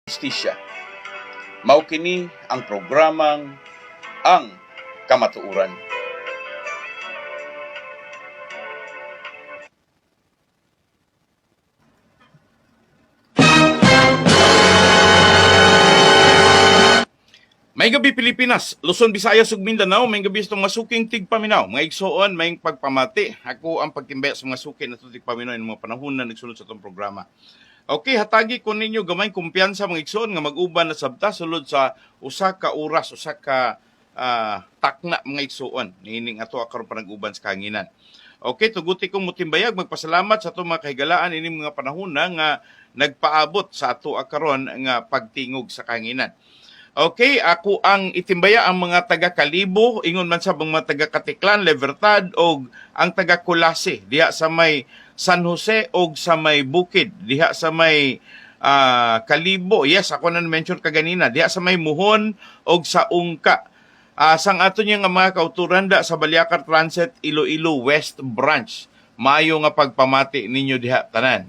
Justisya. Mao kini ang programang Ang Kamatuuran. May gabi Pilipinas, Luzon, Visayas ug Mindanao, may gabi itong masuking tigpaminaw. Mga igsoon, may pagpamati. Ako ang pagtimbaya sa mga suki na tigpaminaw ng mga panahon na nagsunod sa itong programa. Okay, hatagi ko ninyo gamay kumpiyansa mga igsoon nga mag-uban na sabta sulod sa usa ka oras, usa ka takna mga igsoon. Niining ato karon pa nag-uban sa kanginan. Okay, tuguti kong mutimbayag, magpasalamat sa itong mga kahigalaan ining mga panahon na nga nagpaabot sa ato karon nga pagtingog sa kanginan. Okay, ako ang itimbaya ang mga taga-Kalibo, ingon man sa mga taga-Katiklan, Libertad, o ang taga-Kulasi, diha sa may San Jose o sa may Bukid, diha sa may Kalibo. Yes, ako na mention kaganina, diha sa may Muhon o sa Ungka. Sang ato niya nga mga kauturan da sa Baliakar Transit, Iloilo West Branch. Maayo nga pagpamati ninyo diha tanan.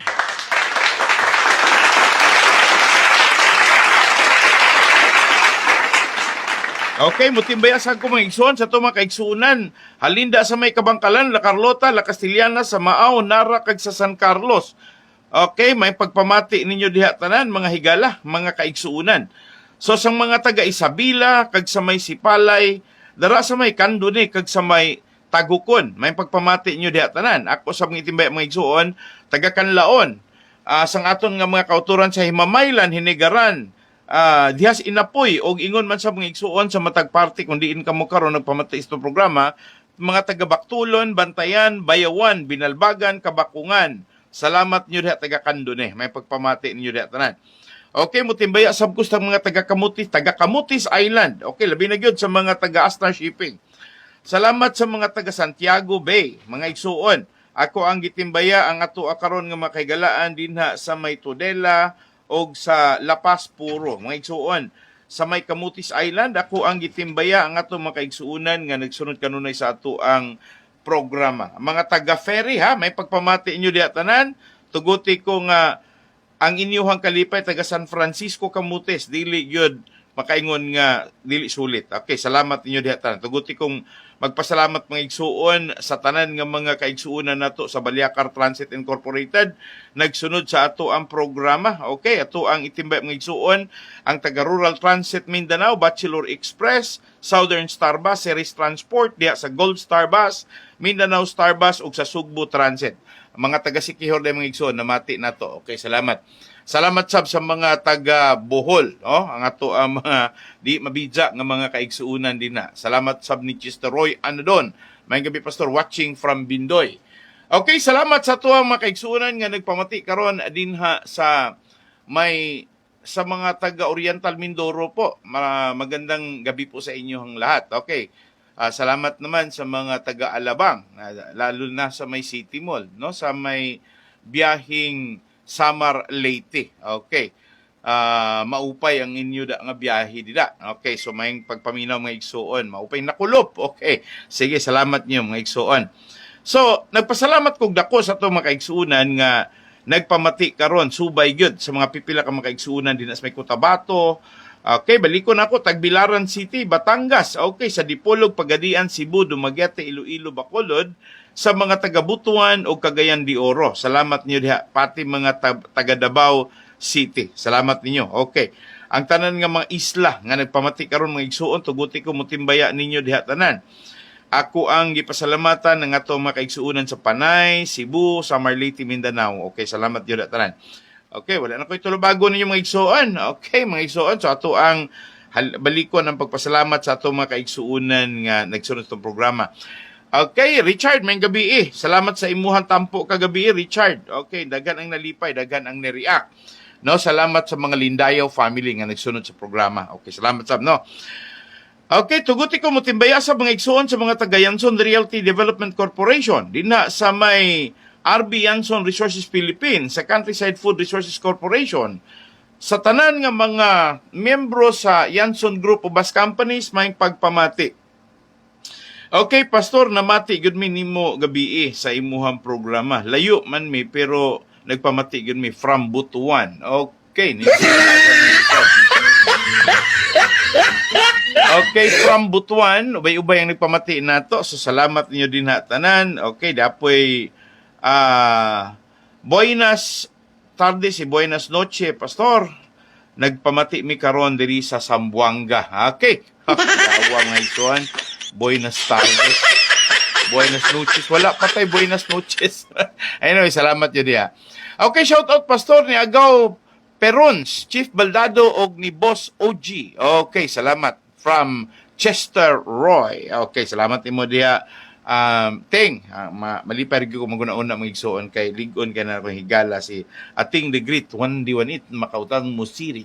Okay, mutimbaya sa ko mga igsoon sa ito mga kaigsuunan. Halinda sa may Kabangkalan, La Carlota, La Castellana, sa Maaw, Nara, kag sa San Carlos. Okay, may pagpamati ninyo diha tanan, mga higala, mga kaigsuunan. So, sa mga taga Isabela, kag sa may Sipalay, dara sa may Kanduni, kag sa may Tagukon, may pagpamati ninyo diha tanan. Ako sa mga itimbaya mga igsuon, taga Kanlaon, sang aton nga mga kauturan sa Himamaylan, Hinigaran, dihas inapoy og ingon man sa mga igsuon sa matag party kung diin kamo karon nagpamati isto programa, mga taga Baktulon, Bantayan, Bayawan, Binalbagan, Kabakungan. Salamat niyo diha taga Kandune, may pagpamati niyo diha tanan. Okay, mutimbaya sab ko sa mga taga Camotes Island. Okay, labi na gyud sa mga taga Astar Shipping. Salamat sa mga taga Santiago Bay, mga igsuon. Ako ang gitimbaya ang ato karon nga makahigalaan dinha sa may Tudela o sa La Paz Puro, mga igsuon. Sa may Camotes Island, ako ang gitimbaya ang ato mga kaigsuunan nga nagsunod kanunay sa ato ang programa. Mga taga-ferry ha, may pagpamati inyo diha tanan. Tuguti ko nga ang inyuhang kalipay taga San Francisco Camotes, dili gyud makaingon nga dili sulit. Okay, salamat inyo diha tanan. Tuguti kong magpasalamat mga igsuon sa tanan nga mga kaigsuunan nato sa Baliakar Transit Incorporated nagsunod sa ato ang programa. Okay, ato ang itimbay mga igsuon ang taga Rural Transit Mindanao, Bachelor Express, Southern Star Bus, Series Transport diha sa Gold Star Bus, Mindanao Star Bus ug sa Sugbo Transit. Mga taga Siquijor de mga igsuon namati nato. Okay, salamat. Salamat sab sa mga taga Bohol, no? Ang ato ang mga di mabidya nga mga kaigsuunan din na. Salamat sab ni Chester Roy Anadon. May gabi pastor watching from Bindoy. Okay, salamat sa ato ang mga kaigsuunan nga nagpamati karon dinha sa may sa mga taga Oriental Mindoro po. Magandang gabi po sa inyong lahat. Okay. Salamat naman sa mga taga Alabang, lalo na sa may City Mall, no? Sa may biyahing Samar Leyte. Okay. Maupay ang inyo da nga biyahe dida. Okay, so may pagpaminaw mga igsuon. Maupay nakulop. Okay. Sige, salamat niyo mga igsuon. So, nagpasalamat kog dako sa to mga kaigsuunan nga nagpamati karon subay gyud sa mga pipila ka mga kaigsuunan dinha sa may Cotabato. Okay, balikon ako Tagbilaran City, Batangas. Okay, sa Dipolog, Pagadian, Cebu, Dumaguete, Iloilo, Bacolod, sa mga taga Butuan o Cagayan de Oro. Salamat niyo diha pati mga taga Davao City. Salamat ninyo. Okay. Ang tanan nga mga isla nga nagpamati karon mga igsuon, tuguti ko mutimbaya ninyo diha tanan. Ako ang gipasalamatan ng ato mga kaigsuunan sa Panay, Cebu, Samar Leyte, Mindanao. Okay, salamat niyo diha tanan. Okay, wala na ko'y tulubago ninyo mga igsuon. Okay, mga igsuon. So, ato ang balikon ang pagpasalamat sa ato mga kaigsuunan nga nagsunod itong programa. Okay, Richard, may gabi Salamat sa imuhang tampo kagabi Richard. Okay, dagan ang nalipay, dagan ang nireact. No, salamat sa mga Lindayaw family nga nagsunod sa programa. Okay, salamat sab, no? Okay, tuguti ko mutimbaya sa mga igsuon sa mga taga Yanson Realty Development Corporation. Dina sa may RB Yanson Resources Philippines, sa Countryside Food Resources Corporation, sa tanan nga mga miyembro sa Yanson Group of Bus Companies, may pagpamati. Okay, Pastor, namati gud mi nimo gabi sa imuhang programa. Layo man mi pero nagpamati gud mi from Butuan. Okay, Okay, from Butuan, ubay-ubay ang nagpamati nato. So salamat ninyo din ha tanan. Okay, dapoy buenas tardes y buenas noche, pastor. Nagpamati mi karon diri sa Zamboanga. Okay. Dawa nga isuan. Buenas tardes. Buenas noches. Wala patay buenas noches. Anyway, salamat yun diya. Okay, shout out pastor ni Agaw Perons, Chief Baldado og ni Boss OG. Okay, salamat. From Chester Roy. Okay, salamat imo diha. Ting, malipay rin ko maguna-una mga igsoon kay ligon ka na akong higala si Ating the Great, one di wanit, makautang musiri.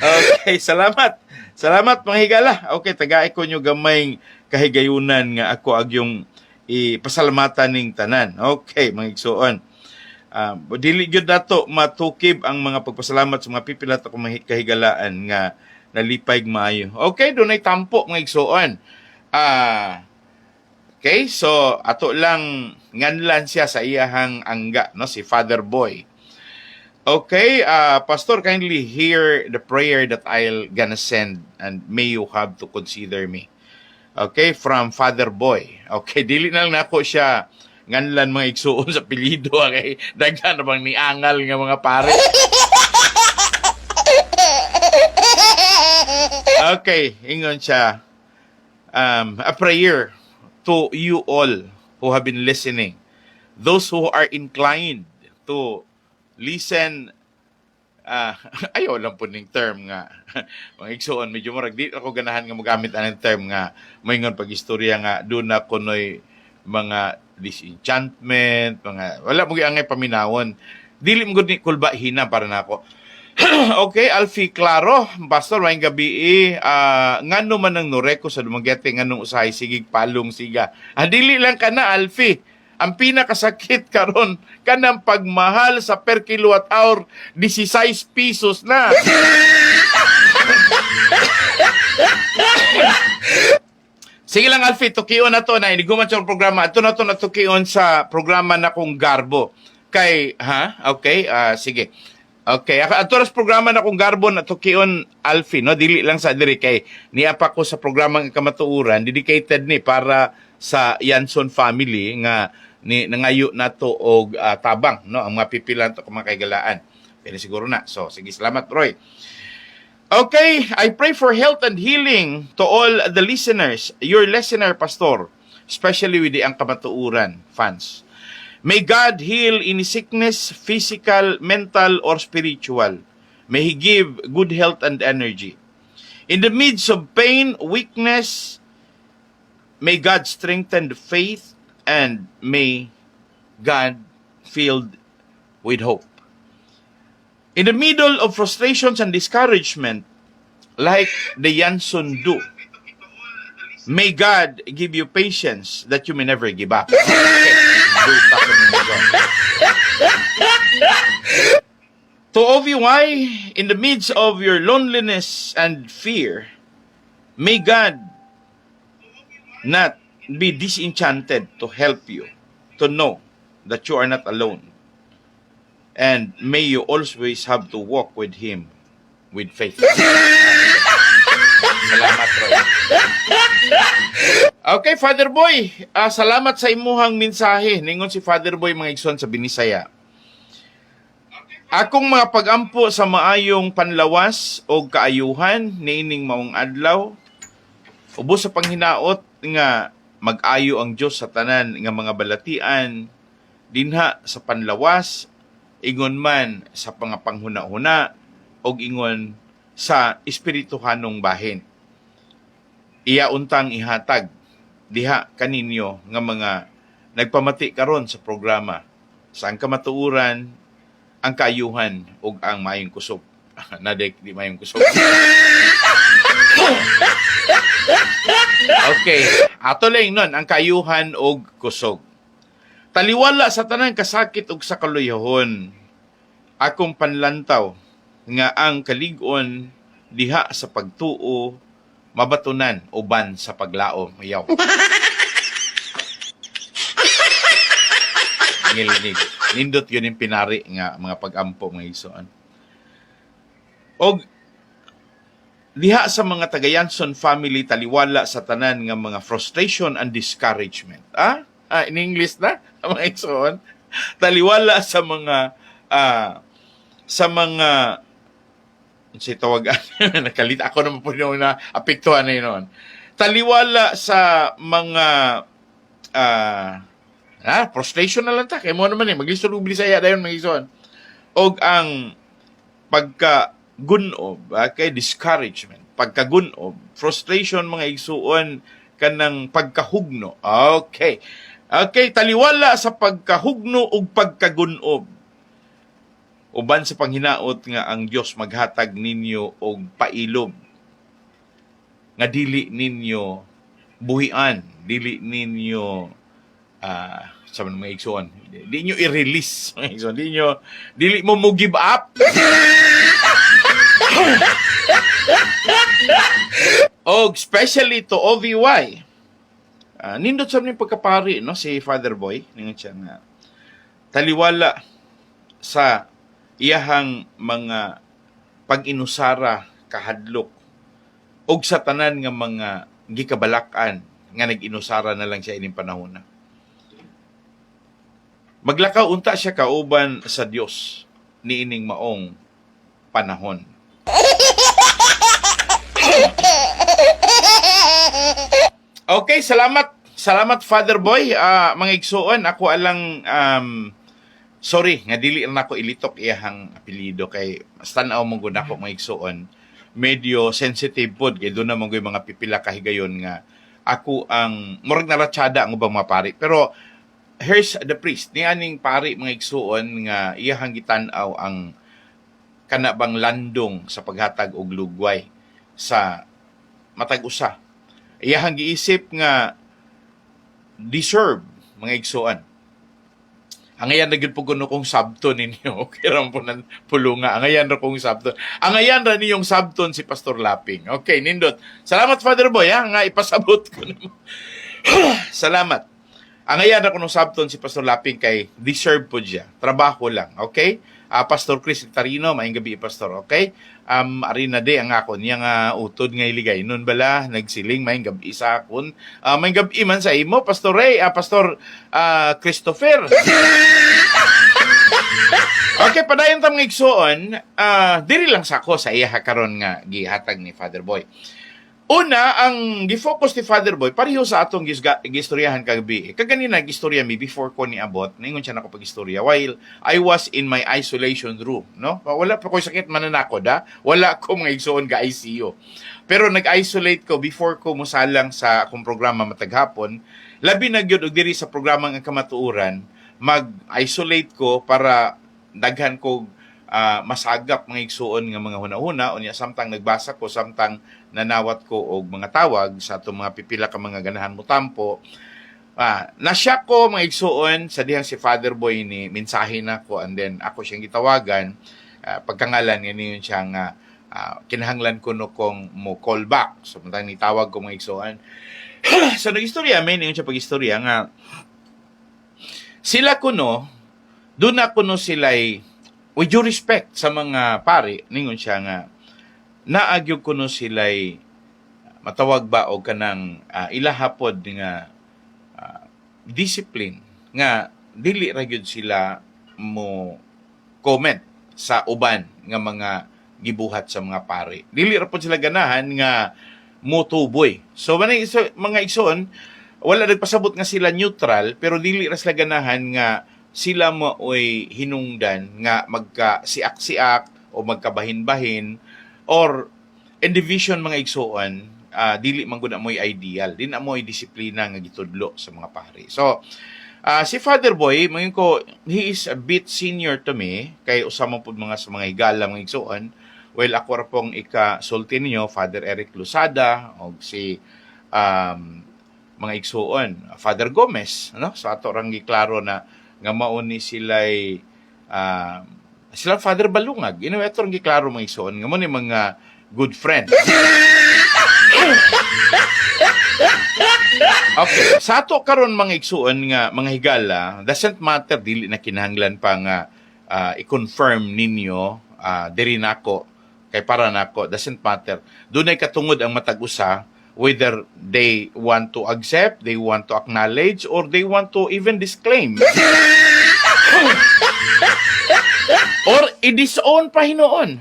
Okay, salamat. Salamat mga higala. Okay, tagay ko nyo gamay kahigayunan nga ako agyong ipasalamatan ning tanan. Okay, mga igsoon. Dili gyud nato matukib ang mga pagpasalamat sa mga pipilat ako mga kahigalaan nga nalipay maayo. Okay, dunay tampo mga igsoon. Okay, so ato lang nganlan siya sa iyahang angga, no, si Father Boy. Okay, Pastor, kindly hear the prayer that I'll gonna send and may you have to consider me. Okay, from Father Boy. Okay, dili na lang nako siya nganlan mga igsuon sa pilido. Okay, daghan na bang niangal nga mga pare. Okay, ingon siya. A prayer to you all who have been listening. Those who are inclined to listen. Ayaw lang po ning term nga. Mga igsuon, medyo marag di ako ganahan nga magamit anong term nga moingon pag-istorya nga doon na kunoy mga disenchantment, mga wala mo gyangay paminawon. Dili mo gud ni kulba hina para nako. Okay, Alfie Claro, Pastor, maayong gabi ngano man ang noreko sa dumagyate nganong usahay sigig palong siga. Dili lang kana Alfie. Ang pinakasakit karon kanang pagmahal sa per kilowatt hour 16 pesos na. Sige lang Alfie, tukion na to na iniguman sa programa. Ito na to natukion sa programa na kong Garbo. Kay, okay, sige. Okay, ato ras programa na kong Garbo na tukion Alfie, no? Dili lang sa diri kay niya pa ko sa programang kamatuuran, dedicated ni para sa Yanson family nga ni nangayo nato og tabang, no, ang mga pipilan to mga kaigalaan. Pero siguro na. So sige, salamat Roy. Okay, I pray for health and healing to all the listeners, your listener pastor, especially with the ang kamatuuran fans. May God heal any sickness, physical, mental, or spiritual. May He give good health and energy. In the midst of pain, weakness, may God strengthen the faith, and may God filled with hope. In the middle of frustrations and discouragement, like the Yanson do, may God give you patience that you may never give up. To OVY, in the midst of your loneliness and fear, may God not be disenchanted to help you to know that you are not alone. And may you always have to walk with Him with faith. Salamat, Roy. Okay, Father Boy. Salamat sa imuhang mensahe. Ningon si Father Boy mga igsoon sa Binisaya. Akong mga pagampo sa maayong panlawas o kaayuhan, niining maong adlaw, ubos sa panghinaot nga mag-ayo ang Diyos sa tanan nga mga balatian, dinha sa panlawas, ingon man sa panghuna-huna, o ingon sa espirituhanong bahin. Iya untang ihatag diha kaninyo nga mga nagpamati karon sa programa sa ang kamatuuran, ang kaayuhan ug ang mayong kusog. Nadek di mayong kusog. Okay, ato lang nun ang kaayuhan ug kusog. Taliwala sa tanan kasakit ug sa kaluyahon. Akong panlantaw nga ang kalig-on diha sa pagtuo mabatunan uban sa paglaom. Yaw. Ngilinig. Nindot yun yung pinari nga mga pag-ampo mga igsoon. Og diha sa mga taga-Yanson family taliwala sa tanan nga mga frustration and discouragement. In English na mga igsoon, taliwala sa mga si tawagan nakalita ako naman po na apektuhan na yun. Taliwala sa mga frustration na lang ta kay mo naman maglisod og Bisaya dayon mga igsoon. Og ang pagka-gunob, kay discouragement, pagka-gunob, frustration mga igsuon kanang pagkahugno. Okay, taliwala sa pagkahugno ug pagkagunob. Uban sa panghinaot nga ang Dios maghatag ninyo og pailob nga dili ninyo buhian, dili ninyo sa mga igsoon, di nyo i-release mga igsoon, dili mo give up. Og especially to OVY, nindot sa mga pagkapari no si Father Boy ningon siya nga taliwala sa iyahang mga pag-inusara kahadlok og sa tanan nga mga gikabalakan nga nag-inusara na lang siya ining panahon na. Maglakaw unta siya kauban sa Dios niining maong panahon. Okay, salamat Father Boy. Mga igsuon, ako alang sorry nga dili na ako ilitok iyahang apelyido kay tanaw mong gud ako mga igsuon. Medyo sensitive pod kay doon naman yung mga pipila kahigayon nga ako ang murag naratsada ang ubang mga pari. Pero here's the priest ni aning pari mga igsuon nga iyahang gitan-aw ang kanabang landong sa paghatag og lugway sa matag usa. Iyahang giisip nga deserve mga igsuon. Angayan na gid po kuno kong sabton ninyo. Okay ram po nan pulunga. Angayan ra kong sabton. Angayan ra niyong sabton si Pastor Laping. Okay, nindot. Salamat Father Boy nga ipasabot ko nimo. Salamat. Angayan ra kuno sabton si Pastor Laping kay deserve po siya. Trabaho lang, okay? Pastor Chris Tarino, maayong gabi Pastor, okay? Arina de ang ako niya nga utod nga iligay nun bala nagsiling maayong gabi sa akon. Maayong gabi man sa imo Pastor Ray, Pastor Christopher. Okay, padayon tam nga igsuon, diri lang sa ako sa iya karon nga gihatag ni Father Boy. Una, ang gifocus ni Father Boy, pareho sa atong gistoryahan kagabi. Kaganina, gistorya mi before ko niabot, ningon siya na ko pag-istorya, while I was in my isolation room, no? Wala pa ko sakit mananakod, wala ko mga igsuon ga ICU. Pero nag-isolate ko before ko musalang sa akong programa mataghapon, labi na gyud og diri sa programa nga kamatuoran, mag-isolate ko para daghan ko masagap mga igsuon nga mga hunahuna unya samtang nagbasa ko samtang nanawat ko og mga tawag sa atong mga pipila ka mga ganahan mo tampo. Nasya ko mga igsuon sa dihang si Father Boy ni mensahe na ko and then ako siyang gitawagan pagkangalan nga niyon siya nga kinahanglan ko no kong mo call back samtang nitawag ko mga igsuon. So nagistorya may niyon siya pagistorya nga sila kuno doon na kuno sila'y with due respect sa mga pari, ningon siya nga, naagyog kuno sila'y matawag ba o kanang ilahapod nga discipline, nga dili ra gyud sila mo comment sa uban nga mga gibuhat sa mga pari. Dili ra pod sila ganahan nga motuboy. So, mga igsoon, wala nagpasabot nga sila neutral, pero dili ra sila ganahan nga sila maoy hinungdan nga magka-siak-siak o magkabahin-bahin or in division mga igsuon, dili man gud amoy ideal, din amoy disiplina nga gitudlo sa mga pari. So, si Father Boy, mayon ko, he is a bit senior to me, kay usama pud mga sa mga higala mga igsuon. Well, ako ra pong ika-sulti ninyo, Father Eric Lusada, o si mga igsuon, Father Gomez, no? So ato rang giklaro na nga mauni sila'y sila Father Balungag. Ito rin giklaro mga igsoon. Nga mo ni mga good friend. Okay. Sa ato karon mga igsoon nga mga higala, doesn't matter, dili na kinahanglan pa nga i-confirm ninyo diri nako Kay para nako, doesn't matter. Dunay katungod ang matag usa, whether they want to accept, they want to acknowledge, or they want to even disclaim. Or i-disown pa hinoon.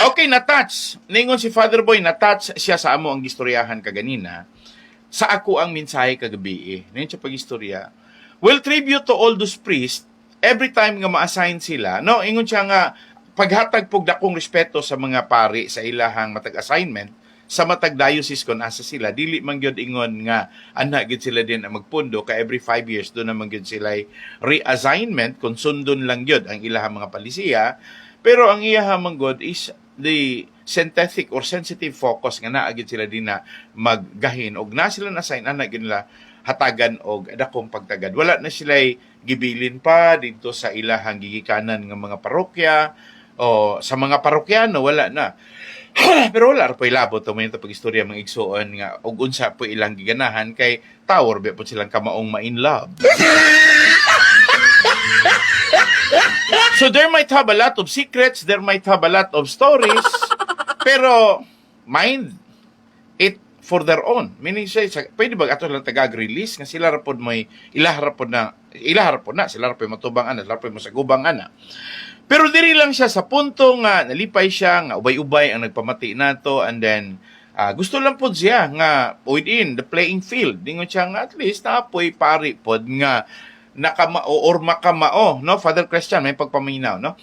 Okay, na-touch. Ningon si Father Boy, na-touch siya sa amo ang gistoryahan kaganina. Sa ako ang mensahe kagabi. Ningon siya pag-istorya. Well, tribute to all those priests, every time nga ma-assign sila, no, ingon siya nga, paghatag pog dakong respeto sa mga pari sa ilahang matag assignment, sa matag diocese kon asa sila, dili man gyud ingon nga ana gyud sila din ang magpundo ka every 5 years do naman gyud sila reassignment kung sundon lang gyud ang ilahang mga palisiya, pero ang iyaha man gyud is the synthetic or sensitive focus nga naa gyud sila din na maggahin og na sila na assign ana gyud nila hatagan og dakong pagtagad. Wala na sila gibilin pa dito sa ilahang gigikanan ng mga parokya o sa mga parokyano, wala na. Pero wala pa ilabot to may pag-istorya mga igsuon nga og unsa po ilang giganahan kay tower ba po silang kamaong ma-in love. So there might have a lot of secrets, there might have a lot of stories, pero mind it for their own. Meaning siya, pwede ba ato lang tagag-release nga sila rapod may ilaharapod na, sila rapod matubang ana, sila rapod masagubang ana. Pero diri lang siya sa punto nga nalipay siya, nga ubay-ubay ang nagpamati nato, and then gusto lang pod siya nga within the playing field. Dingon siya nga at least naapoy pari pod nga nakamao or makamao, no? Father Christian, may pagpaminaw, no?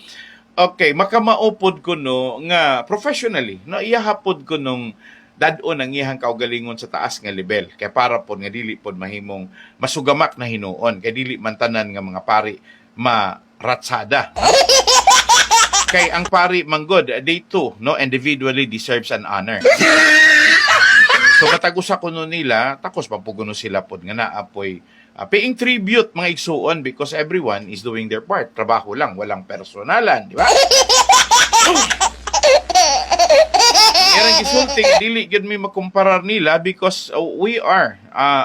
Okay, makamao pod ko no nga professionally, no? Iyahapod ko nung dadon ang iyang kaugalingon sa taas nga level kay para pod nga dili pod mahimong masugamak na hinuon kay dili man tanan nga mga pari maratsada. Kay ang pari manggod they too no individually deserves an honor. So katag-usa kuno nila takos papuguno sila pod nga naapoy paying tribute mga igsuon because everyone is doing their part. Trabaho lang, walang personalan, di ba? Yarang gisulti dili gyud mi makumparar nila because we are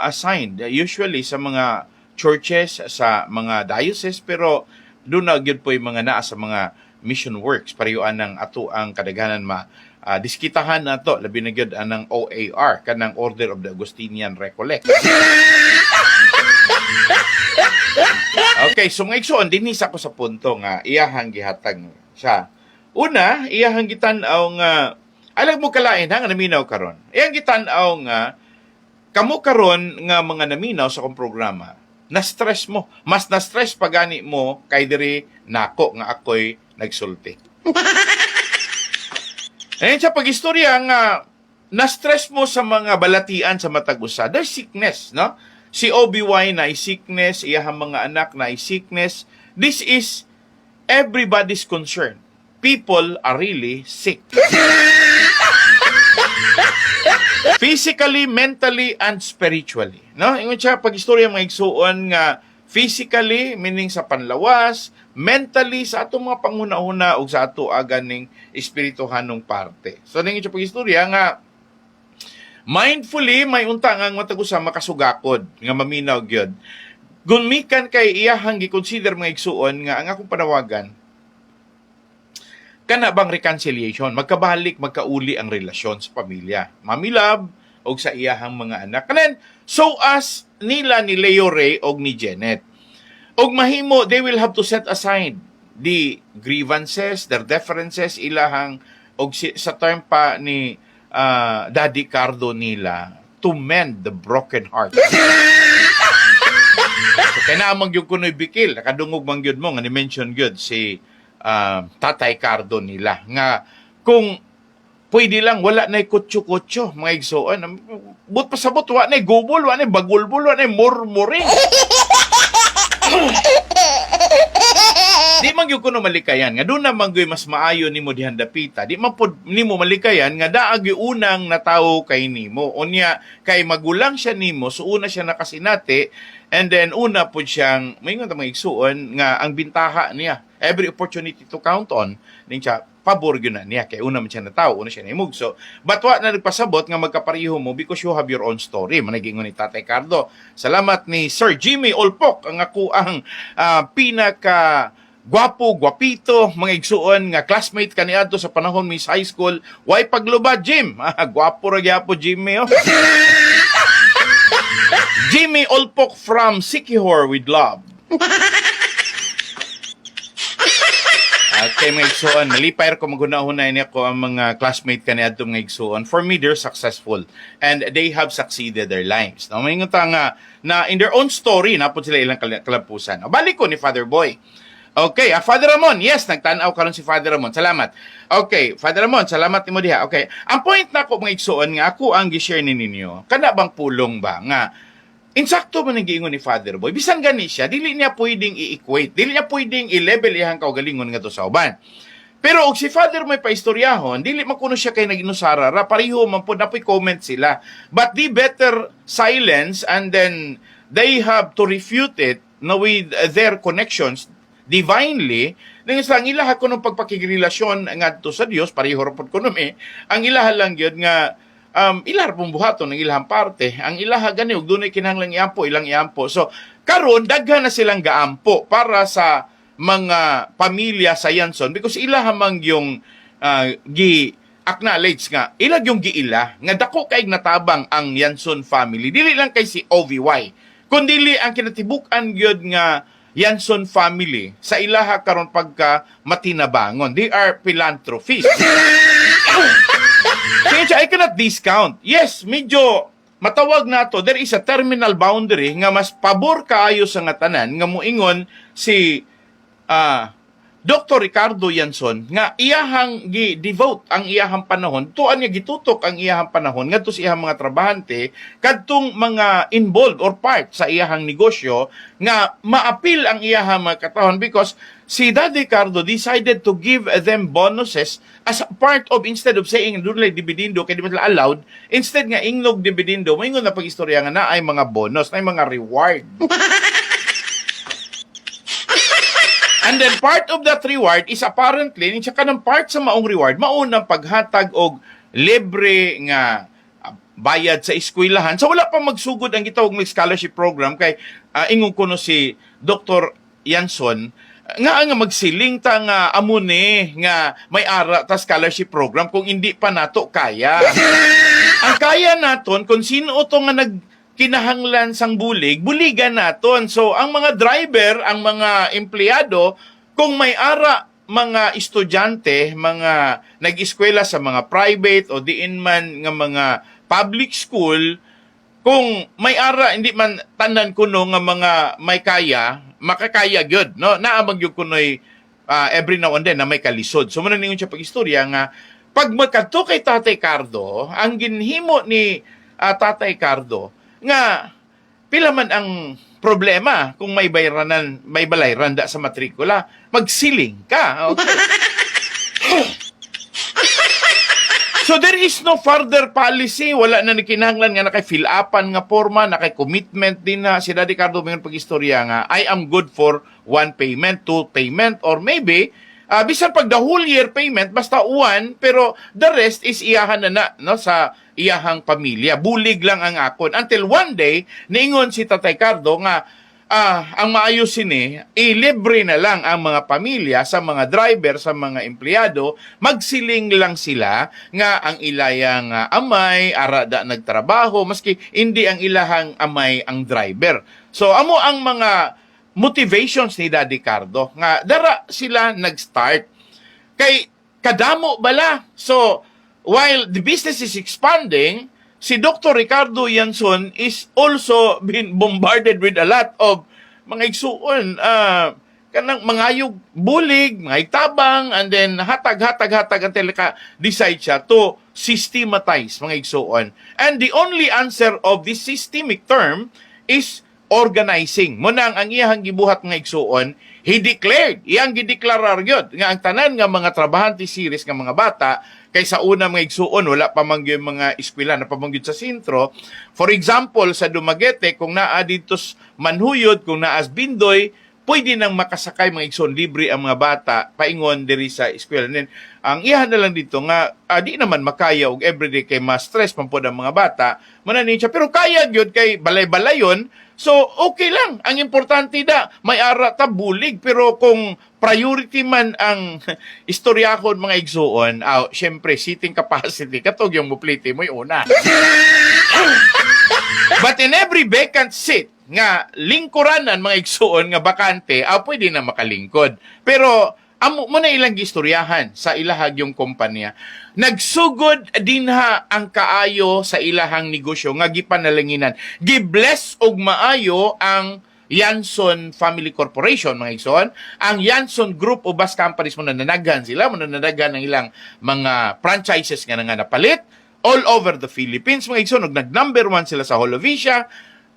assigned usually sa mga churches sa mga diocese, pero doon na gyud po yung mga naa sa mga mission works pariyuan ng ato ang kadaghanan diskitahan nato labi na gyud anang OAR kanang Order of the Augustinian Recollect. Okay, so mga igsoon dinhi sa ko sa punto nga iyahang gihatag siya. Una, iyahang gitan-aw nga alam mo kalain ha nga naminaw karon. Iyang gitan-aw nga kamo karon nga mga naminaw sa kong programa, na-stress mo. Mas na-stress pa gani mo kay diri nako nga ako'y nagsulti. Ayun siya pag-istorya nga na-stress mo sa mga balatian sa matag usa. There's sickness, no? Si Obi-Wan na sickness, iyahang mga anak na sickness. This is everybody's concern. People are really sick. Physically, mentally, and spiritually. No? Ingon siya, pag-istorya mga igsuon nga physically, meaning sa panlawas, mentally, sa ato mga panguna-una o sa ato aganing espirituhanong parte. So, ingon siya pag-istorya nga mindfully, may unta nga matagusa makasugakod nga maminaw gyud. Gunmikan kay iyahang gi-consider mga igsuon nga ang akong panawagan kana bang reconciliation, magkabalik, magkauli ang relasyon sa pamilya. Mami Love o sa iyahang mga anak. Kanan, so as nila ni Leo Ray o ni Janet. Og mahimo, they will have to set aside the grievances, their differences, ilahang, og sa term pa ni Daddy Cardo nila, to mend the broken heart. So, kaya naamang yung kuno'y bikil, nakadungog mang yun mo, nga ni-mention yun si Tatay Cardo nila nga kung pwede lang wala na kutso-kutso mga igsoon but pasabot wa na gubol wa na bagulbol wa na murmuring di man gyud kuno malikayan nga doon naman gyud mas maayo nimo dihan dapita di man pod nimo malikayan nga daag unang natawo kay nimo unya kay magulang siya nimo so una siya nakasinati and then una pod siyang may nga mga igsuon nga ang bintaha niya every opportunity to count on ning siya pabor yun na niya. Kaya una man siya na tao, una siya na imugso. But wa na nagpasabot nga magkapareho mo because you have your own story. Managing ni Tatay Cardo. Salamat ni Sir Jimmy Olpok, ang ako ang pinaka gwapo, gwapito, mga igsuon nga classmate kaniadto sa panahon Miss High School. Why paglubad, Jim? Gwapo ra gyapo, Jimmy. Oh. Jimmy Olpok from Sikihor with love. Okay, mga igsuon, nalipay ko maghuna-hunay niya ko ang mga classmate kaniadto mga igsuon. For me, they're successful and they have succeeded their lives. No, may nga na in their own story napod sila ilang kalapusan. Balik ko ni Father Boy. Okay, Father Ramon, yes, nagtanaw karon si Father Ramon. Salamat. Okay, Father Ramon, salamat nimo diha. Okay, ang point na ko mga igsuon nga ako ang gi-share ni ninyo. Kana bang pulong ba nga insakto man ang giingon ni Father Boy, bisan gani siya, dili niya pwedeng i-equate, dili niya pwedeng i-level iyang kaugalingon nga to sa uban. Pero og si Father may paistoryahon, dili makuno siya kay naginusara, ra pareho man po napoy comment sila. But the better silence and then they have to refute it no, with their connections divinely, nang isang ilaha ko ng pagpakigrelasyon ngadto sa Dios, pareho ra pud kuno ang ilaha lang gyud nga ilar pong buhaton ng ilahang parte. Ang ilaha gani og dunay kinahanglang iampo, ilang iampo. So karon daghan na silang gaampo para sa mga pamilya sa Yanson because ilaha mang yung acknowledge nga ilag yung giila nga dako kay natabang ang Yanson family. Dili lang kay si OVY, kundi ang kinatibuk-an gyud nga Yanson family sa ilaha karon pagka matinabangon. They are philanthropists. Kaya I cannot discount. Yes, medyo matawag na to. There is a terminal boundary nga mas pabor kaayo sa nga tanan nga muingon si Dr. Ricardo Yanson nga iyahang gi-devote ang iyahang panahon, tuan niya gitutok ang iyahang panahon ngadto sa iyahang mga trabahante kadtong mga involved or part sa iyahang negosyo nga maapil ang iyahang mga katahon because si Daddy Ricardo decided to give them bonuses as a part of, instead of saying doon lang dividendo kaya di man allowed, instead nga ingnog dividendo, moingon na pag-istorya nga na ay mga bonus, na ay mga reward. And then part of that reward is apparently, niya ka ng part sa maong reward, maunang paghatag og libre nga bayad sa eskwelahan. So wala pa magsugod ang gitawag ng scholarship program kay ingon ko no si Dr. Yanson nga magsiling ta nga amune nga may ara ta scholarship program kung hindi pa nato kaya. Ang kaya naton kung sino to nga kinahanglan sang bulig, buligan naton. So, ang mga driver, ang mga empleyado, kung may ara mga estudyante, mga nag-eskwela sa mga private o diin man nga mga public school, kung may ara, hindi man tanan kuno nga mga may kaya, makakaya gyud, no? Naamag yung kuno'y every now and then na may kalisod. So, mananingon siya pag-istorya nga, pag magkadto kay Tatay Cardo, ang ginhimo ni Tatay Cardo, nga pila man ang problema kung may balayran da sa matrikula, magsiling ka. Okay. So there is no further policy, wala na kinahanglan nga nakay-fill upan nga forma, nakay-commitment din na si Daddy Cardo mayon pag-istorya nga I am good for one payment, two payment, or maybe bisan pag the whole year payment, basta one, pero the rest is iyahan na no, sa iyahang pamilya. Bulig lang ang akon. Until one day, niingon si Tatay Cardo nga, ang maayos ilibre na lang ang mga pamilya sa mga driver, sa mga empleyado, magsiling lang sila nga ang ilayang amay, arada nagtrabaho, maski hindi ang ilahang amay ang driver. So, amo ang mga motivations ni Daddy Cardo nga dara sila nag-start kay kadamo bala. So while the business is expanding, si Dr. Ricardo Yanson is also been bombarded with a lot of mga igsuon, kanang mangayog bulig, mga igtabang, and then hatag until decide siya to systematize mga igsuon. And the only answer of this systemic term is organizing. Munang ang iyahang gibuhat nga igsuon, he declared, iyang gideklarar gyud nga ang tanan nga mga trabahante series nga mga bata kay sa una mga igsuon wala pa man gyud mga eskwela na pamangyud sa sentro. For example, sa Dumaguete kung naa dito Manhuyod, kung naas Bindoy, pwede nang makasakay mga igsoon, libre ang mga bata paingon diri sa eskwela. And then, ang iyahan na lang dito nga di naman makaya og everyday kay mas stress man pod ang mga bata mananin siya, pero kaya gyud kay balay-balayon. So okay lang, ang importante may ara ta bulig, pero kung priority man ang istoryahon mga igsoon, syempre seating capacity katog yung muplite mo una. But in every vacant seat nga lingkuranan mga igsuon nga bakante, pwede na makalingkod. Pero amo mo na ilang gistoryahan sa ilahag yung kumpanya. Nagsugod dinha ang kaayo sa ilahang negosyo nga gipanalanginan. Gibless og maayo ang Yanson Family Corporation, mga igsoon. Ang Yanson Group o bus companies mo nananagan sila, nananagan ng ilang mga franchises nga napalit all over the Philippines, mga igsoon. Nag-number 1 sila sa Holovicia.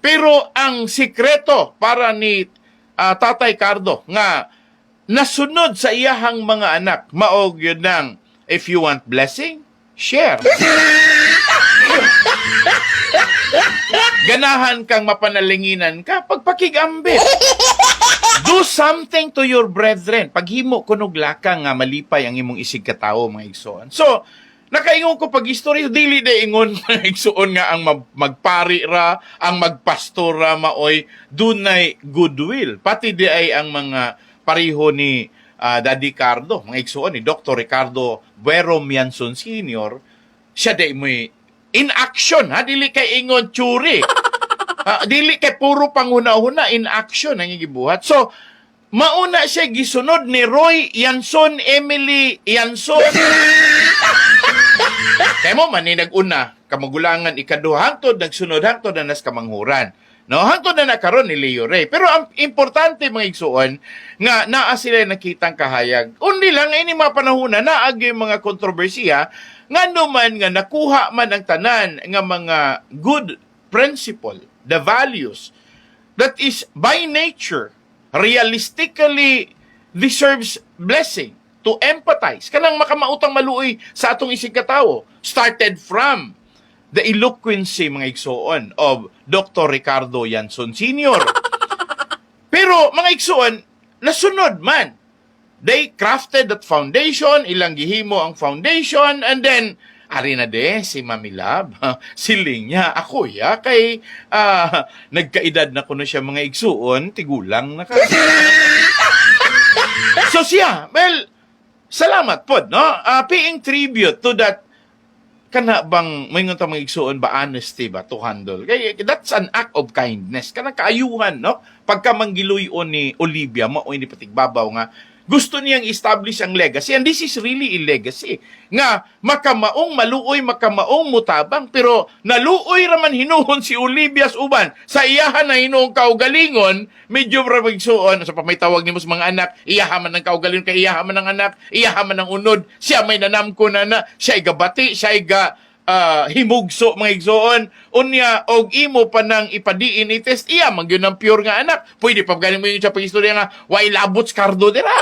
Pero ang sikreto para ni Tatay Cardo nga nasunod sa iyahang mga anak, maog yun ng, if you want blessing, share. Ganahan kang mapanalinginan ka, pagpakigambit. Do something to your brethren. Paghimo kunog lakang nga malipay ang imong isig katao, mga igsoon. So, nakaingon ko pag istorya, dili na ingon mga igsoon nga ang magpari ra, ang magpastora maoy, dunay goodwill. Pati di ay ang mga pariho ni Daddy Cardo, mga igsoon ni Dr. Ricardo Buero Mianzon Sr., siya day mo'y in action, dili kay ingon tsuri. Dili kay puro panghuna-huna, in action ang gibuhat. So, mauna siya gisunod ni Roy Yanson, Emily Yanson. Kaya mo man nag-una, kamagulangan ikaduha, hangtod nagsunod, hangtod na nas kamanghuran. No, hangtod na nakaroon ni Leo Ray. Pero ang importante mga igsuon, nga naa sila nakitang kahayag. Undi lang, ini mga panahon na naagi mga kontrobersiya, nga naman nga nakuha man ang tanan nga mga good principle, the values, that is by nature, realistically deserves blessing, to empathize. Kanang makamautang maluoy sa atong isig katao. Started from the eloquency, mga igsoon, of Dr. Ricardo Yanson Sr. Pero, mga igsoon, nasunod man. They crafted that foundation, ilang gihimo ang foundation, and then, ari na si Mami Lab, siling niya, ako kay nagkaedad na ko na siya mga igsuon, tigulang na ka. So siya, well, salamat po, no? Paying tribute to that, kana bang, may nga mga igsuon ba, honesty ba, to handle? Kaya, that's an act of kindness. Kana kaayuhan, no? Pagka manggiluyon ni Olivia, mao ni patigbabaw nga, gusto niyang establish ang legacy. And this is really a legacy. Nga, makamaong maluoy, makamaong mutabang, pero naluoy raman hinuhon si Olivia's uban. Sa iyahan na hinuhong kaugalingon, medyo ramagsuon. So, pa may tawag ni mo sa mga anak, iyahaman ng kaugalingon, kay iyahaman ng anak, iyahaman ng unod. Siya may nanamko na siya ay gabati, siya ay himugso mga igsoon. Unya, og imo pa nang ipadiin i-test, iya, magyun ng pure nga anak. Pwede pa galing mo yung sa pag-istorya nga, why labots Cardo dira?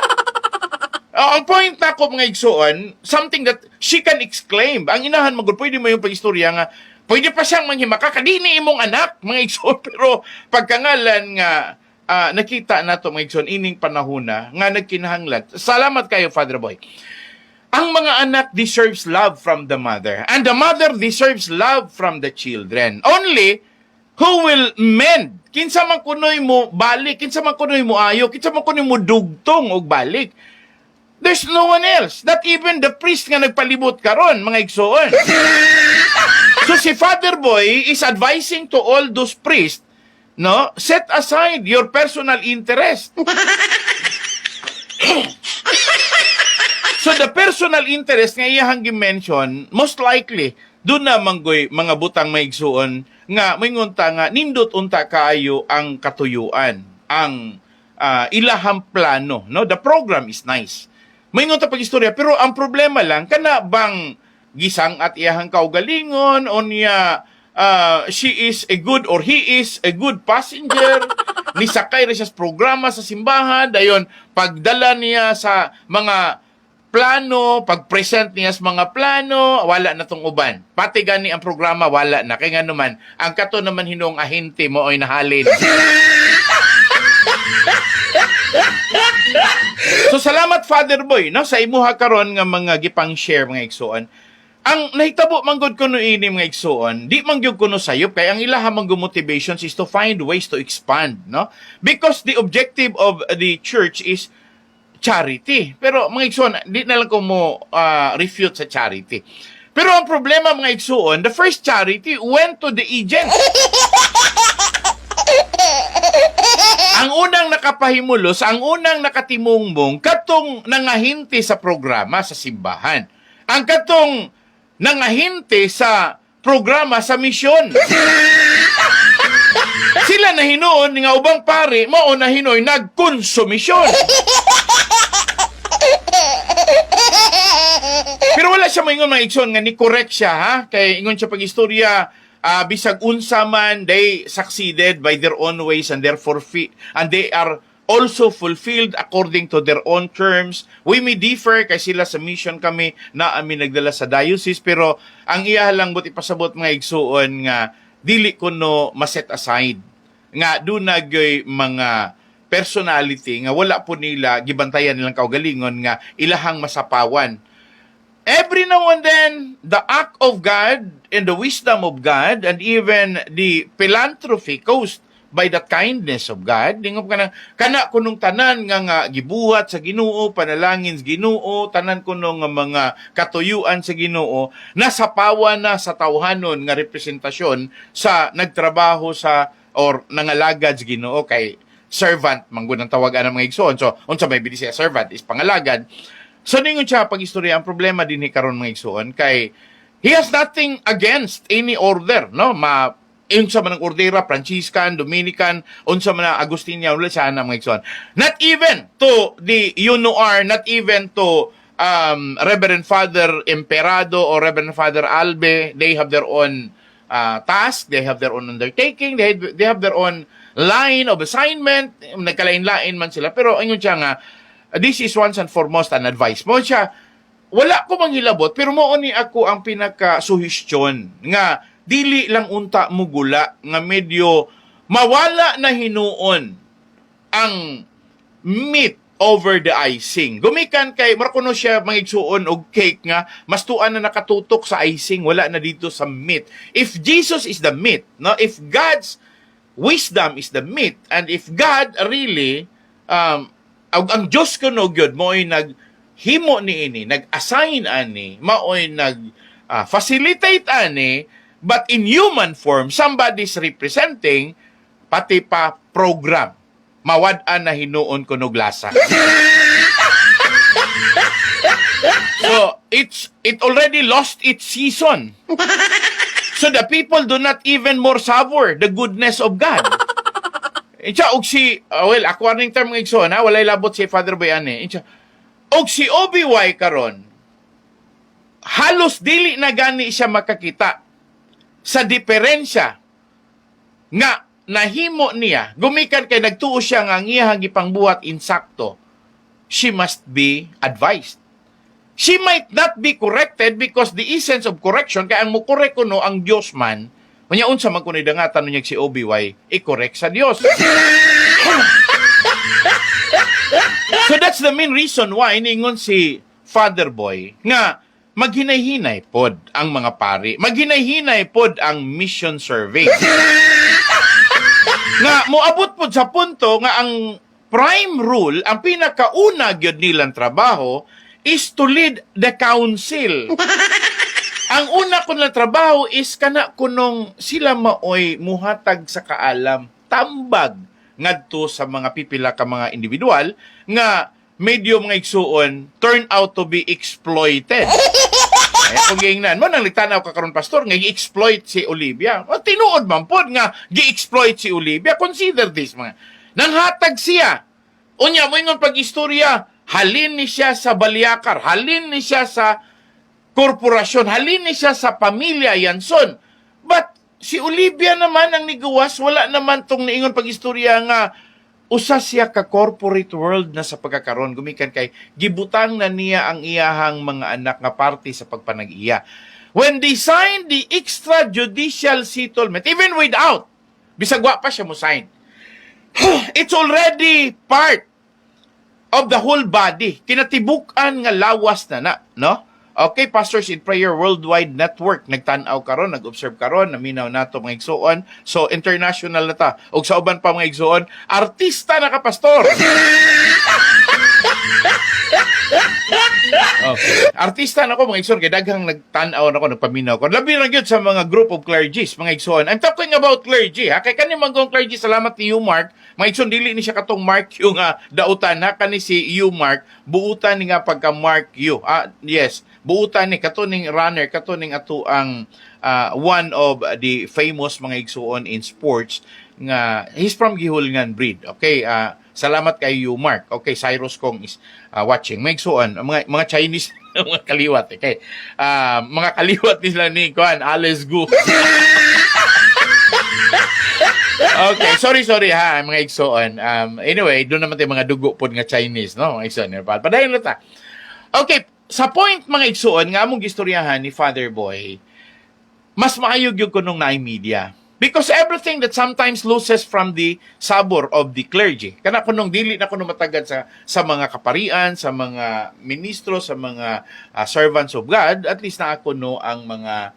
Ang point na ko mga igsoon, something that she can exclaim. Ang inahan magod, pwede mo yung pag-istorya nga, pwede pa siyang manghimaka, kadini imong anak, mga igsoon. Pero pagkangalan nga, nakita na to mga igsoon, ining panahuna, nga nagkinahanglan. Salamat kayo, Father Boy. Ang mga anak deserves love from the mother, and the mother deserves love from the children. Only who will mend. Kinsa man kunoy mo balik, kinsa man kunoy mo ayo, kinsa man kunoy mo dugtong og balik. There's no one else. Not even the priest nga nagpalibot karon, mga igsoon. So si Father Boy is advising to all those priests, no, set aside your personal interest. So the personal interest nga iyahang gi-mention, most likely, doon na manggoy mga butang maigsuon nga mingunta nga nindot unta kaayo ang katuyuan, ang ilahang plano, no? The program is nice. Mingunta pag-istorya, pero ang problema lang kana bang gisang at iyahang kaugalingon o niya she is a good or he is a good passenger, nisakay rin siya sa programa sa simbahan, dayon pagdala niya sa mga plano, pag-present niya sa mga plano, wala na tong uban. Pati gani ang programa, wala na. Kaya nga naman, ang kato naman hinong ahente mo ay nahalin. Father Boy, no, sa imuha karon nga mga gipang share mga igsoon, ang nahitabo manggod kuno ini mga igsoon, di man gyud kuno sayop kay ang ilaha mga motivations is to find ways to expand, no? Because the objective of the church is charity. Pero mga igsoon, di na lang ko mo refute sa charity. Pero ang problema mga igsoon, the first charity went to the agents. Ang unang nakapahimulos, ang unang nakatimungbong, katong nangahinti sa programa sa simbahan. Ang katong nangahinti sa programa sa misyon. Sila na hinuon nga ubang pari, mao na hinoy nagkonsumisyon. Pero wala siya maingon mga igsoon nga ni correct siya, ha? Kay ingon siya pag-istorya, bisag unsa man, they succeeded by their own ways and therefore and they are also fulfilled according to their own terms. We may differ kay sila sa mission kami na amin nagdala sa diocese, pero ang iya lang but ipasabot mga igsuon nga dili kuno ma-set aside nga dunay mga personality nga wala po nila gibantayan nilang kaugalingon nga ilahang masapawan. Every now and then, the act of God and the wisdom of God and even the philanthropy caused by the kindness of God, dingop kana kunong tanan nga gibuhat sa Ginoo, panalangin sa Ginoo, tanan kunong nga mga katuyuan sa Ginoo, nasapawan na sa tawhanon nga representasyon sa nagtrabaho sa or nangalagad sa Ginoo kay servant manggod ang tawagan ng mga igsoon. So, unsa may bili siya servant is pangalagad. So, ningon siya pag-istorya, ang problema din ni karon mga igsoon kay he has nothing against any order, no? Unsa man ang ordera, Franciscan, Dominican, unsa man ang Agustinian, wala siya na mga igsoon. Not even to the UNOR, not even to Reverend Father Emperado or Reverend Father Albe, they have their own task, they have their own undertaking, they have their own line of assignment, nagkalain-lain man sila, pero ayun siya nga, this is once and foremost an advice. Mo siya, wala ko manghilabot, pero mo ni ako ang pinaka-suhestyon nga dili lang unta mo gula nga medyo mawala na hinuon ang meat over the icing. Gumikan kay marakuno siya mangigsuon og cake nga mas tuan na nakatutok sa icing, wala na dito sa meat. If Jesus is the meat, no, if God's wisdom is the meat, and if God really ang Diyos kuno gyud mo'y naghimo niini, nag-assign ani, mao'y facilitate ani, but in human form, somebody's representing, pati pa program, mawad-an na hinuon kuno glasa. So, it already lost its season. So the people do not even more savor the goodness of God. Incha, og si, well, according term ng igsoon, walay labot si Father Bayane. Incha, og si OBY karon, halos dili na gani siya makakita sa diferensya nga nahimo niya, gumikan kay nagtuo siya nga ang iyahang ipangbuhat insakto, she must be advised. She might not be corrected because the essence of correction, kaya ang mukorek ko no, ang Diyos man, kanya unsa man kuno dangatan niya si OBY, i-correct sa Dios. So that's the main reason why ningon si Father Boy nga maghinay-hinay pod ang mga pari, maghinay-hinay pod ang mission serving. Nga moabot pod sa punto nga ang prime rule, ang pinakauna gyud nilang trabaho is to lead the council. Ang una ko na trabaho is kana kunong sila maoy muhatag sa kaalam, tambag ngadto sa mga pipila ka mga individual nga medyo mga igsuon turn out to be exploited. Kung giingnan mo nang litanaw ka karon pastor nga gi-exploit si Olivia. O tinuod man pod nga gi-exploit si Olivia. Consider this mga. Nanghatag siya. Unya mo ingon pag-istorya, halin ni siya sa Baliakar, halin ni siya sa korporasyon, halin ni siya sa pamilya Yanson. But si Olivia naman ang niguwas, wala naman tong niingon pag-istorya nga usa siya ka corporate world na sa pagkakaroon. Gumikan kay gibutang na niya ang iyahang mga anak nga parte sa pagpanag-iya. When they signed the extrajudicial settlement, even without, bisag wa pa siya mo sign, it's already part of the whole body. Kinatibuk-an nga lawas na, no? Okay, Pastors in Prayer Worldwide Network, nagtanaw karon, nag-observe karon, naminaw nato mga igsoon. So, international na ta. Og sa uban pa mga igsoon, artista na ka, Pastor! Okay. Artista na ko mga igsoon, kay daghang nagtanaw na ko, nagpaminaw ko. Labi na gyud sa mga group of clergies, mga igsoon. I'm talking about clergy, ha? Kay kani manggong clergy, salamat ni Hugh Mark. Mga igsoon, dili ni siya katong Mark Hugh nga dautan, ha? Kani si Hugh Mark, buutan ni nga pagka Mark Hugh. Yes, buutan ni katuning runner, katuning ato ang one of the famous mga igsoon in sports nga he's from Gihulngan breed. Okay, salamat kay you Mark. Okay, Cyrus Kong is watching. Mga igsoon, mga Chinese mga kaliwat. Okay, mga kaliwat nila ni Kuan Alice Gu. Okay, sorry ha, mga igsoon. Anyway, doon naman tayo mga dugo po nga Chinese, no? Mga igsoon. Padayon na ta. Okay, sa point mga igsoon, nga among gistoryahan ni Father Boy, mas maayog yung kunong na media. Because everything that sometimes loses from the sabor of the clergy. Kana kunong dili na kuno matagad sa mga kaparian, sa mga ministro, sa mga servants of God, at least na ako no ang mga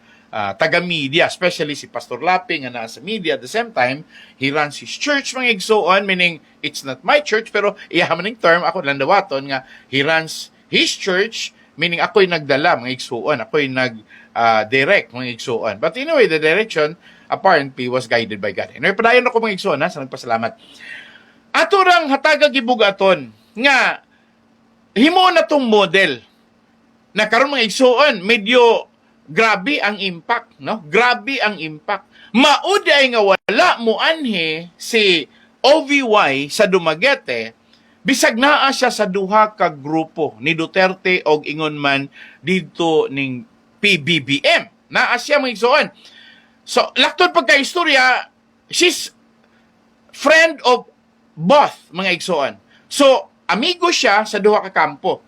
taga-media, especially si Pastor Laping nga nasa media. At the same time, he runs his church, mga igsoon, meaning it's not my church, pero iyahamaning term, ako landawaton nga, he runs his church, meaning ako'y nagdala, mga igsoon, ako'y nag-direct, mga igsoon. But anyway, the direction, apparently, was guided by God. Anyway, padayon ako, mga igsoon, sa nagpasalamat. Ato rang hatagag ibugaton, nga, himo na tong model, na karon mga igsoon, medyo grabe ang impact, no? Grabe ang impact. Mauday nga wala mo anhe si OVY sa Dumaguete, bisag naa siya sa duha ka grupo ni Duterte og ingon man dito ning PBBM. Naa siya mga igsoon. So, laktod pagka-istorya, she's friend of both mga igsoon. So, amigo siya sa duha ka kampo.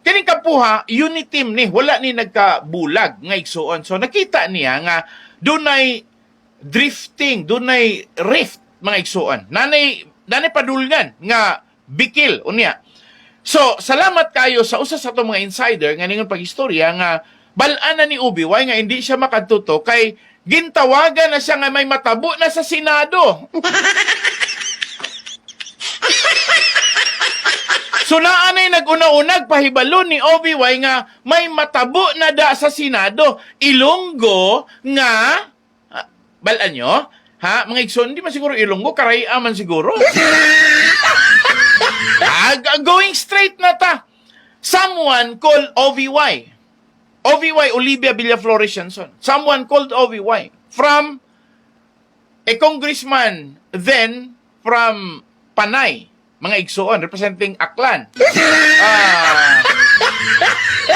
Kining kapuha, unit team ni, wala ni nagkabulag nga igsoon. So nakita niya nga dunay drifting, dunay rift mga igsoon. Nanay padulngan nga bikil unya. So salamat kayo sa usa sa atong mga insider nga ningon pag-istorya nga bal-an na ni Ubiway nga hindi siya makadtuto kay gintawagan na siya nga may matabo na sa Senado. So naanay nag-una-unag pahibalo ni OVY nga may matabo na da sa Senado. Ilonggo nga, balaan nyo, ha? Mga igsoon, hindi man siguro Ilonggo, Karaya man siguro. Going straight na ta. Someone called OVY. OVY, Olivia Villaflores Janson. Someone called OVY from a congressman then from Panay. Mga igsoon, representing Aklan.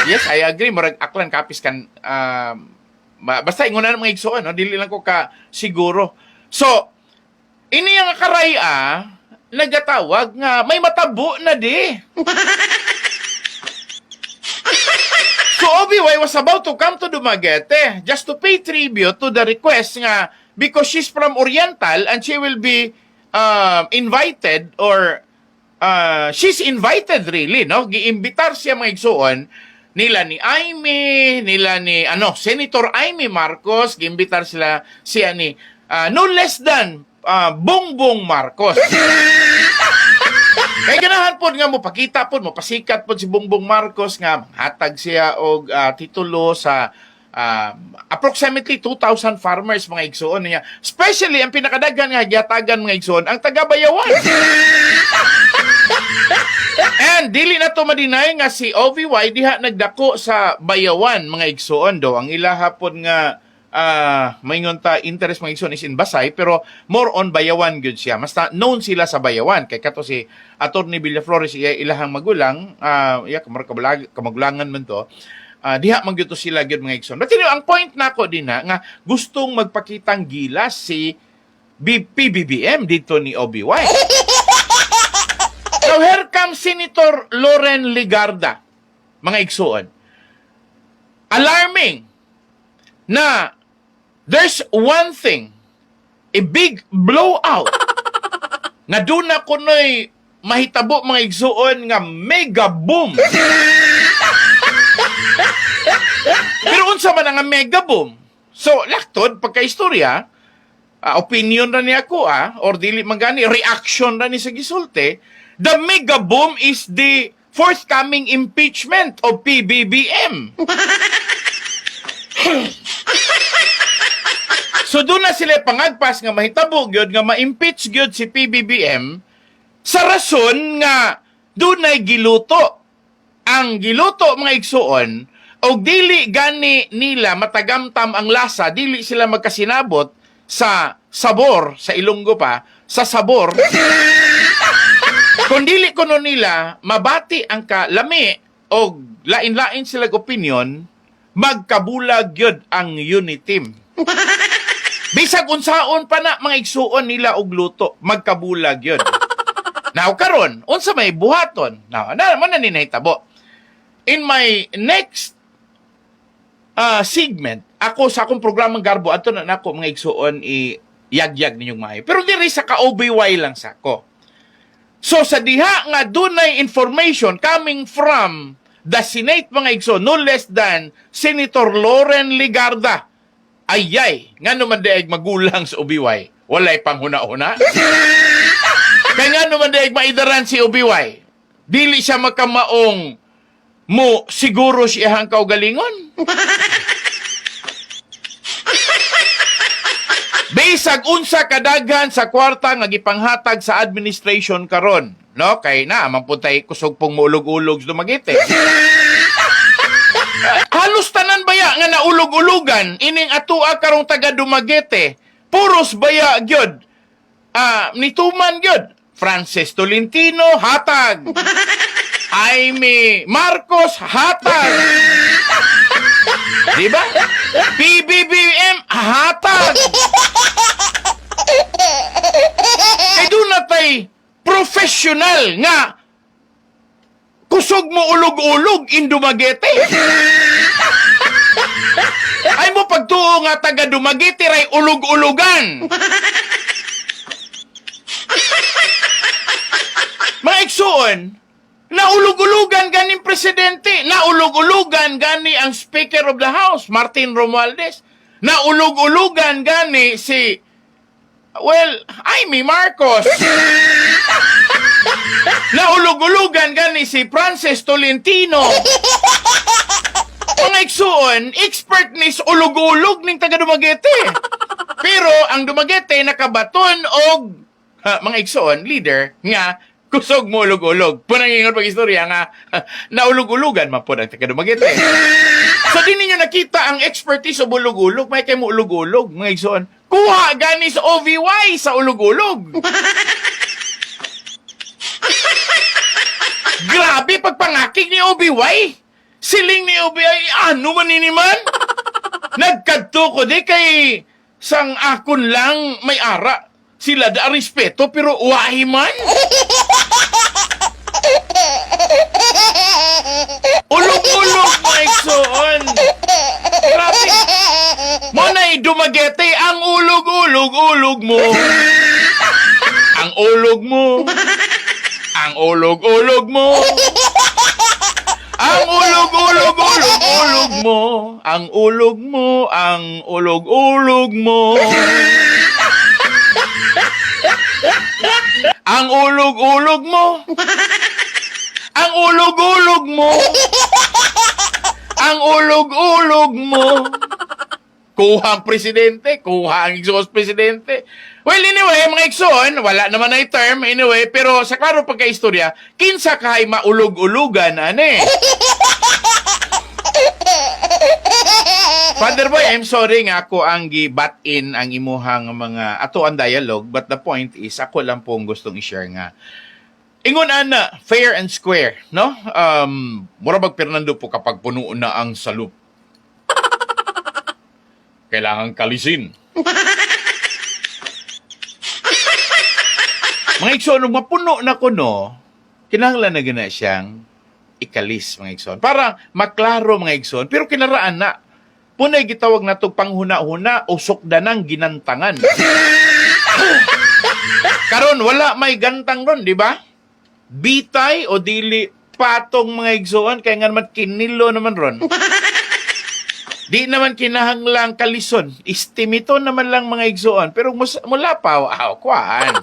Yes, I agree. Murag Aklan, kapis kan. Basta ingunan ng mga igsoon, no? Dili lang ko ka siguro. So, ini ang karaya, nagatawag nga, may matabo na di. So, OVY was about to come to Dumaguete just to pay tribute to the request nga because she's from Oriental and she will be invited or she's invited really, no? Giimbitar siya mga igsoon nila ni Aimee, nila ni Senator Aimee Marcos, giimbitar siya ni no less than Bongbong Marcos. Kaya ganahan po nga mo pakita po, mo pasikat po si Bongbong Marcos nga hatag siya og titulo sa approximately 2,000 farmers mga igsoon niya. Especially ang pinakadaghan nga gihatagan mga igsoon ang taga-Bayawan. And dili na to madinay nga si OVY diha nagdako sa Bayawan mga igsoon do. Ang ilaha pod nga maingon ta interest mga igsoon is in Basay pero more on Bayawan gyud siya. Mas known sila sa Bayawan kay kato si Attorney Villaflores ilahang magulang kamagulangan man to. Diha man gyud to sila gyud mga igsoon. But ang point nako din nga gustong magpakitang gilas si PBBM dito ni OVY. Now, here comes Senator Loren Legarda, mga igsoon. Alarming na there's one thing, a big blowout, na doon na kuno'y mahitabo mga igsuon nga mega boom. Pero unsa man nga mega boom? So, laktod, pagka-istorya, opinion na niya ako, or dili man gani, reaction na ni sa gisulti, the mega boom is the forthcoming impeachment of PBBM. So, doon na sila pangagpas nga mahitabo gyud nga ma-impeach gyud si PBBM sa rason nga doon ay giluto. Ang giluto, mga igsuon, o dili gani nila matagamtam ang lasa, dili sila magkasinabot sa sabor, sa Ilonggo pa, sa sabor. Kung dili kuno nila mabati ang kalami o lain-lain silang opinion, magkabulag yun ang unit team. Bisag unsaon pa na mga igsuon nila og luto, magkabulag yun. Now karon, unsa may buhaton? Now, man na ninahitabo. In my next segment, ako sa akong programang Garbo, ato na nako mga igsuon i-yagyag ninyong maayo. Pero diri sa ka-OBY lang sa ko. So sa diha nga dunay information coming from the Senate mga igsoon, no less than Senator Loren Legarda. Ayay, nga naman daig magulang sa OBY. Walay panghuna-huna. Kaya nga naman daig maidaran si OBY. Dili siya makamaong mo siguro siyang kaugalingon. Bisag unsa kadaghan sa kwarta nga gipanghatag sa administration karon, no? Kay na mapuntay kusog pong mulog-ulog sa Dumaguete. Halos tanan baya nga naulog-ulugan ining atua karong taga Dumaguete. Puros baya gyud. Nituman gyud. Frances Tolentino hatag. Jaime Marcos hatag. Diba? PBBM hatag. Kay doon natay professional nga kusog mo ulog-ulog in Dumaguete. Ay mo pagtuo nga taga Dumaguete ray ulog-ulugan. Mga igsuon, naulog-ulugan ganing presidente, naulog-ulugan gani ang Speaker of the House, Martin Romualdez, naulog-ulugan gani si, Jaime Marcos, naulog-ulugan gani si Frances Tolentino. Mga igsuon, expert ni sa ulog-ulog ning taga Dumaguete. Pero ang Dumaguete nakabaton og mga igsuon, leader nga kusog mo ulog-ulog. Punangingon pag-istorya nga naulog-ulugan man po ng taga Dumaguete. So di ninyo nakita ang expertise sa ulog-ulog, may kayo mo ulog-ulog, mga igsoon. Kuha gani sa OVY sa ulog-ulog. Grabe pagpangakig ni OVY. Siling ni OVY, ano man iniman? Nagkadto ko di kay sang akon lang may ara. Sila da respeto pero wahi man. Ulog-ulog mga igsoon. Grabe. Monay Dumaguete ang ulog-ulog-ulog mo. Ang ulog mo. Ang ulog-ulog mo. Ang ulog-ulog-ulog-ulog mo. Ang ulog mo. Ang ulog-ulog mo. Ang ulog-ulog mo. Ang ulog-ulog mo. Ang ulog-ulog mo. Kuha ang presidente, kuha ang igsoos presidente. Well, anyway, mga igsoon, wala naman na term, anyway, pero sa klaro pagka-istorya, kinsa kahay maulog-ulugan, ane? Father Boy, I'm sorry nga ako ang gibat-in ang imuhang mga ato ang dialogue, but the point is, ako lang pong gustong i-share nga. Ingon ana, fair and square, no? Murabag Fernando po kapag puno na ang salup. Kailangan kalisin. Mga igsoon, nung mapuno na ko, no, kinahanglan na gina siyang ikalis, mga igsoon. Para maklaro, mga igsoon, pero kinaraan na. Punay gitawag na ito panghuna-huna o sukdanang ginantangan. Karon wala may gantang ron, di ba? bitay o dili patong mga igsuon kay nga naman kinilo naman ron. Di naman kinahanglang kalison. Istimito naman lang mga igsuon. Pero mula pa, kuhaan.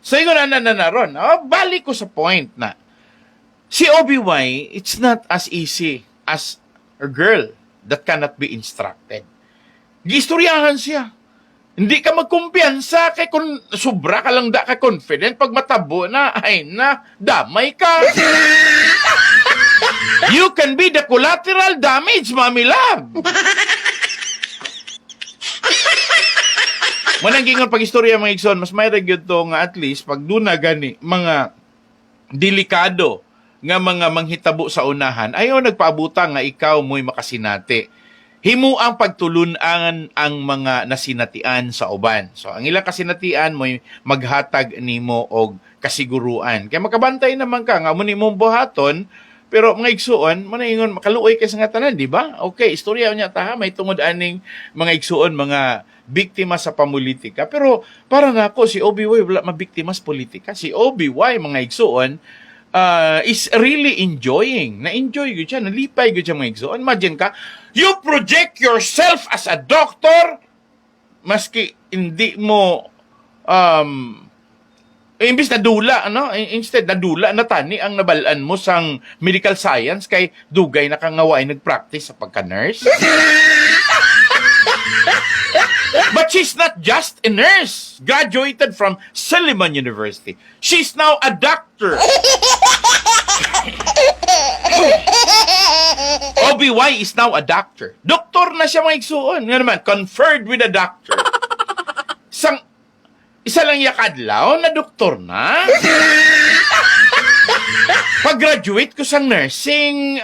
So, yun na ron. Balik ko sa point na si Obi-Wan, it's not as easy as a girl that cannot be instructed. Gistoryahan siya. Hindi ka magkumpiyansa kay kung sobra ka lang ka confident pag matabo na, ay na, damay ka. You can be the collateral damage, Mami Love. Manang gingon pag istorya mga igsoon, mas may nagyod to nga at least pag doon na gani mga delikado nga mga manghitabo sa unahan, ayaw nagpaabuta nga ikaw mo'y makasinati. Himo ang pagtulunan ang mga nasinatian sa uban. So, ang ilang kasinatian mo'y maghatag nimo og kasiguruan. Kaya makabantay naman ka nga mo nimong buhaton. Pero mga igsuon, manaingon, makaluoy kay sa nga tanan, di ba? Okay, istorya niya ta, may tungod aning mga igsuon, mga biktima sa pamulitika. Pero para na ako, si Obi-Wan wala mabiktima sa politika. Si Obi-Wan, mga igsuon, is really enjoying. Na-enjoy ko siya, nalipay ko siya mga igsuon. Imagine ka, you project yourself as a doctor, maski hindi mo, imbis na dula, ano? Instead na dula, natani ang nabalaan mo sang medical science kay dugay na kangaway nag-practice sa pagka-nurse. But she's not just a nurse. Graduated from Silliman University. She's now a doctor. Obi-Wan is now a doctor. Doktor na siya mga igsuon. Nga naman, conferred with a doctor. Isa lang yakadlaw na doktor na. Pag-graduate ko sa nursing,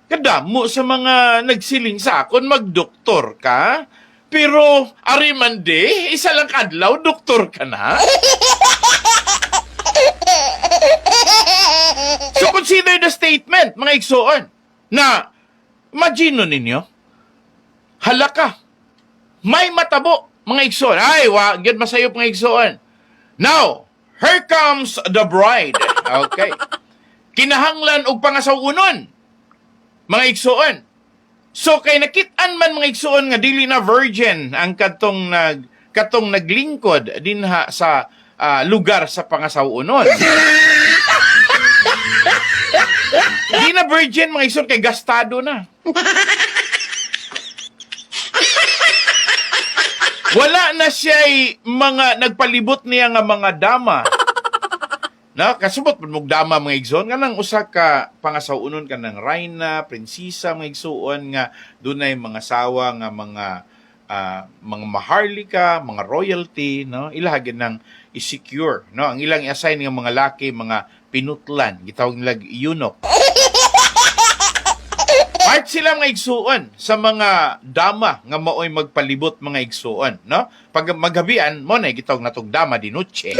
kadamo sa mga nagsiling sa akon, mag-doktor ka. Pero, arimande, isa lang kadlaw, doktor ka na. So, consider the statement, mga igsuon, na, imagine ninyo, halaka, may matabo, mga igsuon. Ay, wag yan masayop mga igsuon. Now, here comes the bride. Okay. Kinahanglan og pangasawunon. Mga igsuon. So, kay nakitaan man mga igsuon nga dili na virgin ang katong naglingkod dinha sa lugar sa pangasawunon. Di na virgin mga igsuon kay gastado na. Wala na siya'y mga nagpalibot niya nga mga dama. No, kasubot mo dama mga igsoon nga nang usa ka pangasawunon ka ng reyna, prinsesa mga igsoon nga dunay mga sawa nga mga maharlika, mga royalty, no? Ilahagin ng i-secure, no? Ang ilang i-assign nga mga laki, mga pinutlan, gitawag nila eunuch. Part sila mga igsuon sa mga dama nga maoy magpalibot mga igsuon, no? Pag maghabian mo na gitawag natong dama di noche.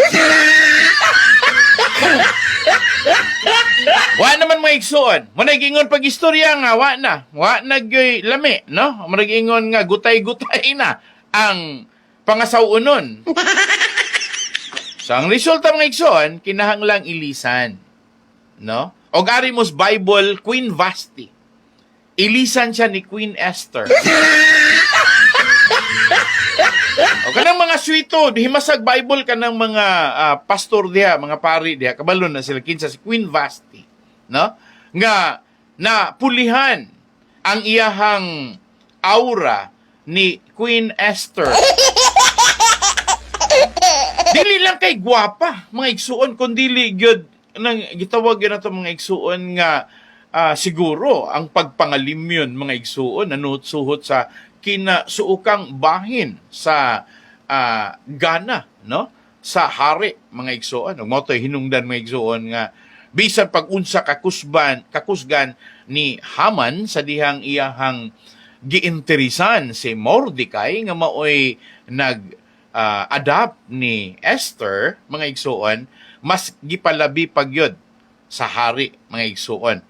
Wa naman mga igsuon. Mo nagingon pag istorya nga wa nagyoy lami, no? Mo nagingon nga gutay-gutay na ang pangasawunon. So ang resulta mga igsuon kinahanglang ilisan, no? Og ari mos Bible Queen Vashti. Ilisan siya ni Queen Esther. O kanang mga swito, himasag Bible kanang mga pastor diha, mga pari diha, kabalon na sila kinsa si Queen Vashti, no? Nga na pulihan ang iyahang aura ni Queen Esther. Dili lang kay gwapa, mga igsuon, kundi gyud nang gitawag gyud nato mga igsuon nga siguro ang pagpangalimyon mga igsuon nanutsuhot sa kinasuukang bahin sa gana, no? Sa hari mga igsuon. Ug mao toy hinungdan mga igsuon nga bisan pag unsa kakusgan ni Haman sa dihang iyahang giinterisan si Mordecai nga maoy adapt ni Esther mga igsuon, mas gipalabi pagyod sa hari mga igsuon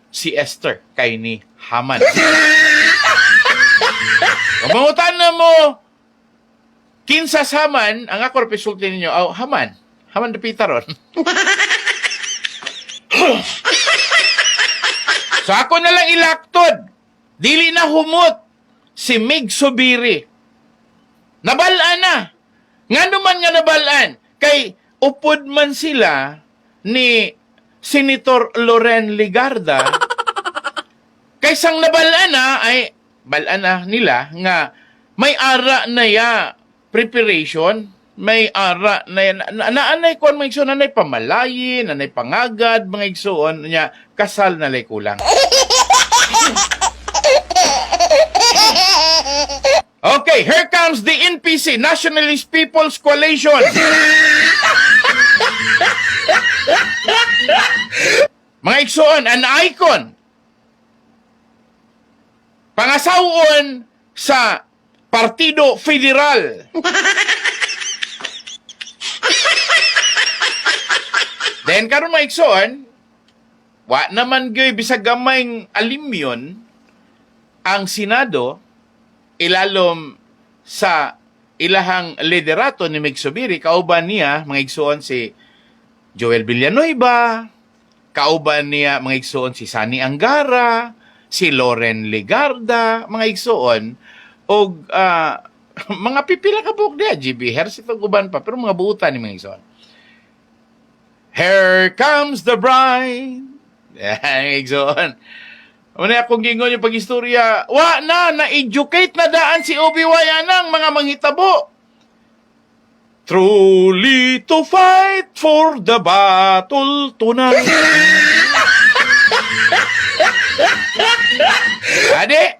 si Esther kay ni Haman. Kung mangutan na mo, kinsa Haman, ang ako repisulti ninyo, Haman. Haman de Pitaron. So ako na lang ilaktod. Dili na humot si Mig Subiri. Nabalaan na. Nga naman nga nabalaan. Kay upod man sila ni Senator Loren Legarda. Kay sang nabalaan na ay balaan na nila nga may ara na ya preparation, may ara na ya, naanay kuan mga igsoon, nanay pamalayin, nanay pangagad, mga igsoon, niya, kasal na lay kulang. Okay, here comes the NPC, Nationalist People's Coalition. Mga igsoon, an icon. Pangasawon sa Partido Federal. Then karon mga igsoon, wa naman gyoy bisag gamayng alimyon ang Senado ilalom sa ilahang liderato ni Mig Subiri, kauban niya mga igsoon si Joel Villanueva, kauban niya mga igsoon si Sani Angara, si Loren Legarda, mga igsoon, o mga pipila ka buok niya, GB Hersit o guban pa, pero mga buutan ni mga igsoon. Here comes the bride. Mga igsoon. Una akong gingon yung pag-istorya, na-educate na daan si Obi-Wan anang mga manghitabo. Truly to fight for the battle tonight. Ade,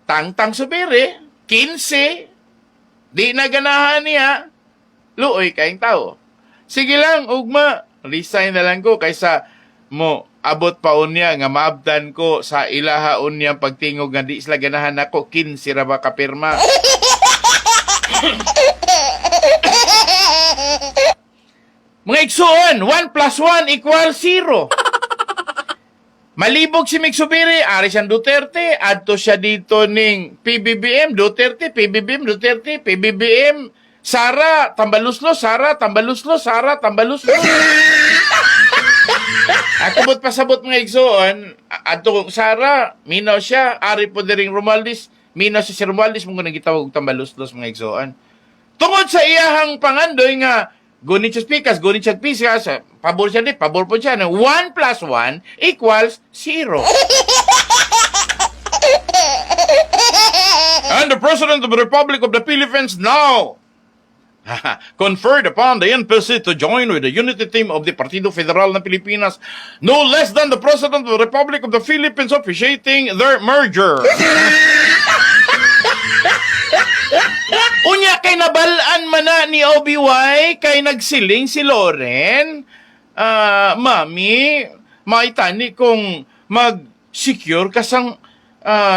Tangtang Subiri, 15, di na ganahan niya, luoy kayong tao. Sige lang, ugma, resign na lang ko kaysa mo abot pa unya nga maabdan ko sa ilaha unya pagtingog nga di sila ganahan ako 15 ra ba kapirma. Mga igsoon, 1 plus 1 equals 0. Malibog si Mig Subiri, ari siyang Duterte, adto siya dito ning PBBM, Duterte, PBBM, Duterte, PBBM, Sara, tambaluslos, Sara, tambaluslos, Sara, tambaluslos. Akubot pasabot mga igsoon, adto Sara, minaw siya, ari po diring Romualdez, minaw siya si Romualdez, mong nang gitawag tambaluslos mga igsoon. Tungod sa iyahang pangandoy nga, gunit siya pikas, pabor siya pabor po siya, 1 plus 1 equals 0. And the President of the Republic of the Philippines now conferred upon the NPC to join with the unity team of the Partido Federal ng Pilipinas, no less than the President of the Republic of the Philippines officiating their merger. Unya kay nabalaan man na ni Obi-Wan kay nagsiling si Loren, mami, maitani kung mag-secure kasang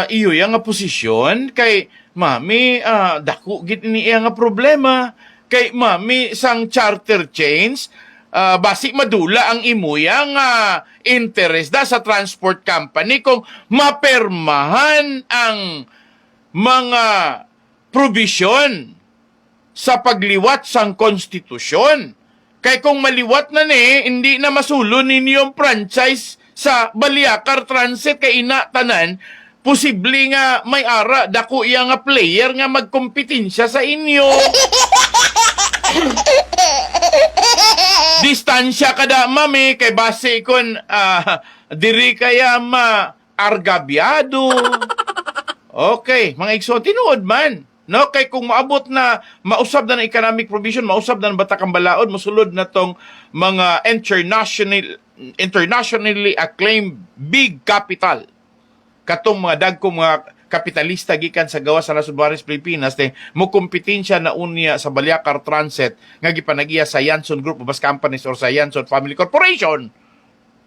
iyo yang nga posisyon kay mami, dako gid ni iya nga problema. Kay mami sang charter change, basi madula ang imuyang interest da sa transport company kung mapermahan ang mga provision sa pagliwat sang konstitusyon. Kay kung maliwat na hindi na masulo ninyong franchise sa Baliakar Transit kay inatanan, posible nga may ara dako iya nga player nga magkompetensya sa inyo. Distansya kada mami kay base kon diri kaya argabyado. Okay, mga igsoon, tinuod man. No, kay kung maabot na mausab na ng economic provision, mausab na ng batakang balaod, musulod na tong mga internationally acclaimed big capital. Katong mga dagkong mga kapitalista gikan sa gawas sa Nasud Baris Pilipinas mo kompetensya na unya sa Baliakar Transit nga gipanagiya sa Yanson Group of Bus Companies or sa Yanson Family Corporation.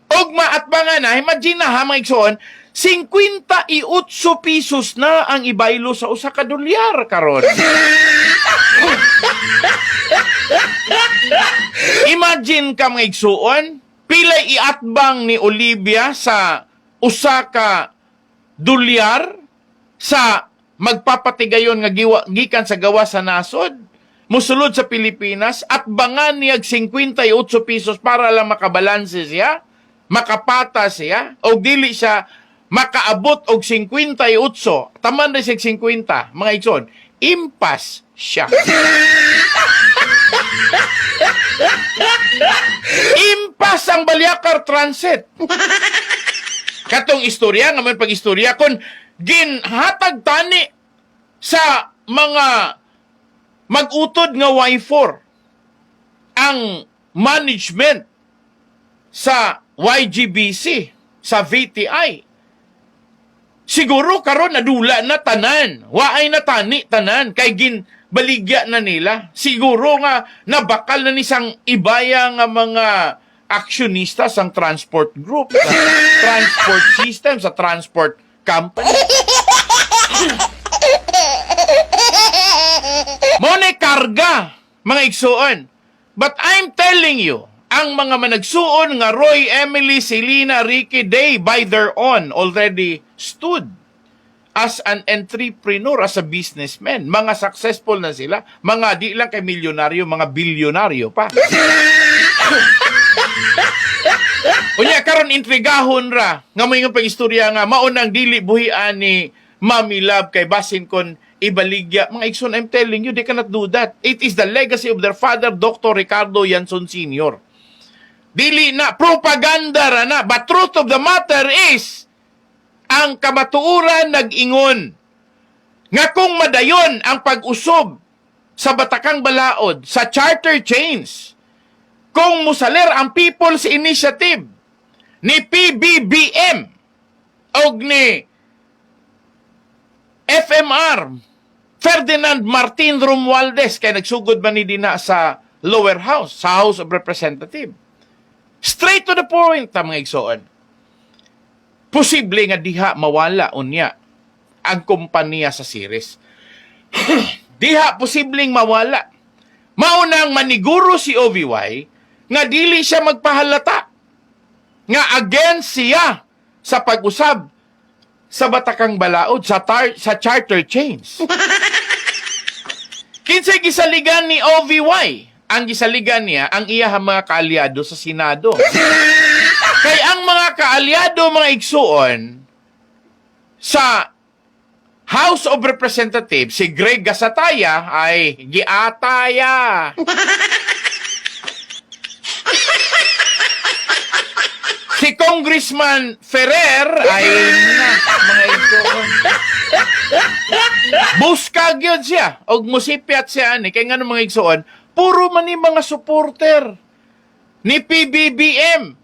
Ugma at mga na, imagine na ha mga igsoon, 58 pesos na ang ibaylo sa usa ka dolyar karon. Imagine ka mga igsoon, pilay iatbang ni Olivia sa usa ka dolyar sa magpapatigayon nga gikan sa gawa sa nasod, musulod sa Pilipinas, at bangan niyag 58 pesos para lang makabalanse siya. makapata siya o dili siya makaabot og 58, taman na siya 50, mga igsoon, impas siya. Impas ang Balyakar Transit. Katong istorya, ngayon pag-istorya, kung ginhatag tani sa mga mag-utod nga Y4 ang management sa YGBC, sa VTI, siguro karon nadula na tanan. Waay na tani tanan kay ginbaligya na nila. Siguro nga nabakal na ni sang ibaya nga mga aksyonista sang transport group, sa transport system, sa transport company. Mone karga, mga igsuon. But I'm telling you, ang mga managsuon nga Roy, Emily, Selena, Ricky, they by their own already stood as an entrepreneur, as a businessman. Mga successful na sila. Mga di lang kay milyonaryo, mga bilyonaryo pa. Unya karon intrigahon ra nga may nga pag-istorya nga maunang dili buhian ni Mami Love kay basin kon ibaligya. Mga igsoon, I'm telling you, they cannot do that. It is the legacy of their father, Dr. Ricardo Yanson Sr. Dili na, propaganda ra na. But truth of the matter is, ang kamatuuran nag-ingon nga kung madayon ang pag-usob sa Batakang Balaod, sa charter chains, kung musaler ang People's Initiative ni PBBM o ni FMR, Ferdinand Martin Romualdez, kaya nagsugod man ni Dina sa lower house, sa House of Representatives. Straight to the point, mga igsoon. Posible nga diha mawala unya ang kompanya sa series. Diha posibleng mawala. Maunang maniguro si OVY nga dili siya magpahalata nga against siya sa pag-usab sa Batakang Balaod, sa charter chains. Kinsay gisaligan ni OVY? Ang gisaligan niya, ang iyahang mga kaalyado sa Senado. Kay ang mga kaalyado, mga igsuon, sa House of Representatives, si Greg Gasataya ay giataya. Si Congressman Ferrer ay mga igsuon. Buskag yun siya. Og musipyat siya ni. Kaya nga ng mga igsuon, puro man ni mga supporter ni PBBM.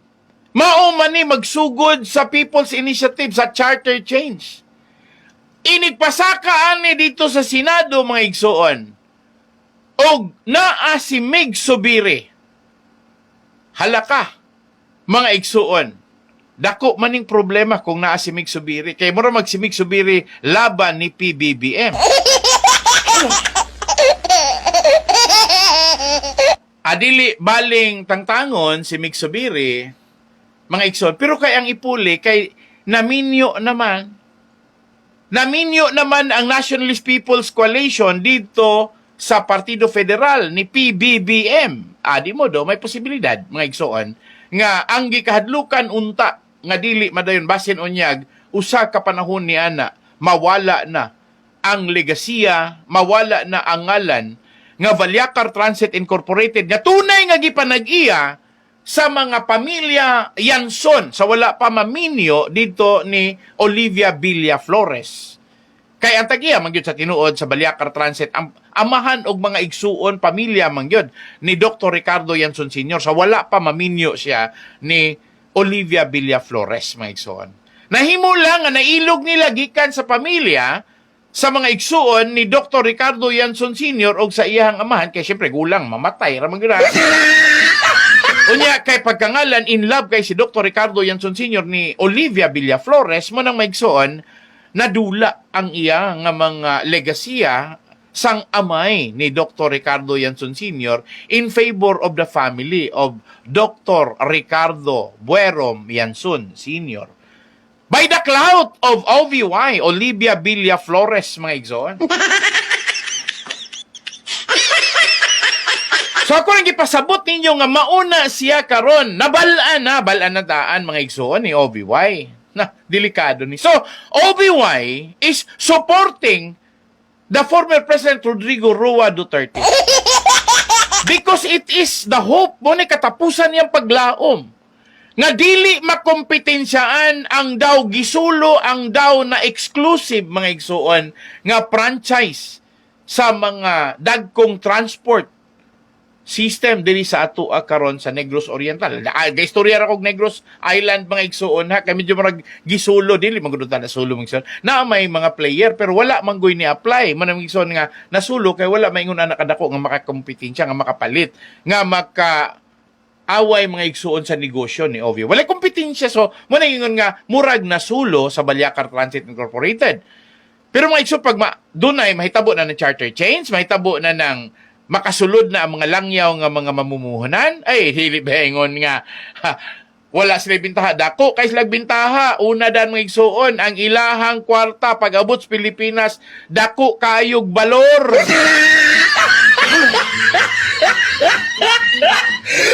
Mao man ni magsugod sa People's Initiative, sa charter change. Inigpasakaan ni dito sa Senado, mga igsuon. Og naa si Mig Subiri. Halaka, mga igsuon. Dako maning problema kung naa si Mig Subiri. Kaya mura mag si Mig Subiri laban ni PBBM. Adili baling tangtangon si Mig Subiri, mga igsoon. Pero kay ang ipuli, kay naminyo naman ang Nationalist People's Coalition dito sa Partido Federal ni PBBM. Di mo do, may posibilidad, mga igsoon, nga ang gikahadlukan unta, nga dili madayon basin unyag, usa ka panahon ni ana, mawala na ang legasiya, mawala na ang ngalan, nga Balyakar Transit Incorporated, nga tunay nga gipanag-iya sa mga pamilya Yanson, sa wala pa maminyo dito ni Olivia Villa Flores. Kay ang tagiya mangyod sa tinuod sa Balyakar Transit, ang amahan og mga igsuon pamilya mangyod ni Dr. Ricardo Yanson Sr. sa wala pa maminyo siya ni Olivia Villa Flores, mga igsuon. Nahimo lang nga nailog nila gikan sa pamilya sa mga igsuon ni Dr. Ricardo Yanson Sr. o sa iyang amahan, kay siyempre gulang, mamatay, ramang gina. Unya, kay pagkangalan, in love kay si Dr. Ricardo Yanson Sr. ni Olivia Villa Flores, mo nang maigsuon, nadula ang iya nga mga legasiya sang amay ni Dr. Ricardo Yanson Sr. in favor of the family of Dr. Ricardo Buerom Yanson Sr. By the clout of OVY, Olivia Villa Flores, mga igsoon. So ako rin gipasabot ninyo nga mauna siya karon. Nabalaan na daan mga igsoon ni OBY. Na, delikado ni. So, OBY is supporting the former President Rodrigo Roa Duterte. Because it is the hope mo ni katapusan niyang paglaom. Nga dili makompetensyaan ang daw gisulo, ang daw na exclusive mga igsoon nga franchise sa mga dagkong transport system diri sa ato karon sa Negros Oriental. Gaistorya ra kog Negros Island mga igsuon ha, kay medyo marag gisulo dili magudta na sulo mga igsuon. Na may mga player pero wala man goy ni apply. Man igsuon nga nasulo kay wala maingon na nakadako nga makakompetensya nga makapalit nga away mga igsuon sa negosyo ni Ovio. Wala kompetensya so mo ingon nga murag nasulo sa Balyacar Transit Incorporated. Pero mga igsuon pag dunay mahitabo na ng charter chains, mahitabo na ng makasulod na ang mga langyaw nga mga mamumuhunan, ay dili baingon nga wala sila bintaha. Dako kay sila bintaha. Una dan mga igsuon ang ilahang kwarta pag abot sa Pilipinas, dako kayog balor.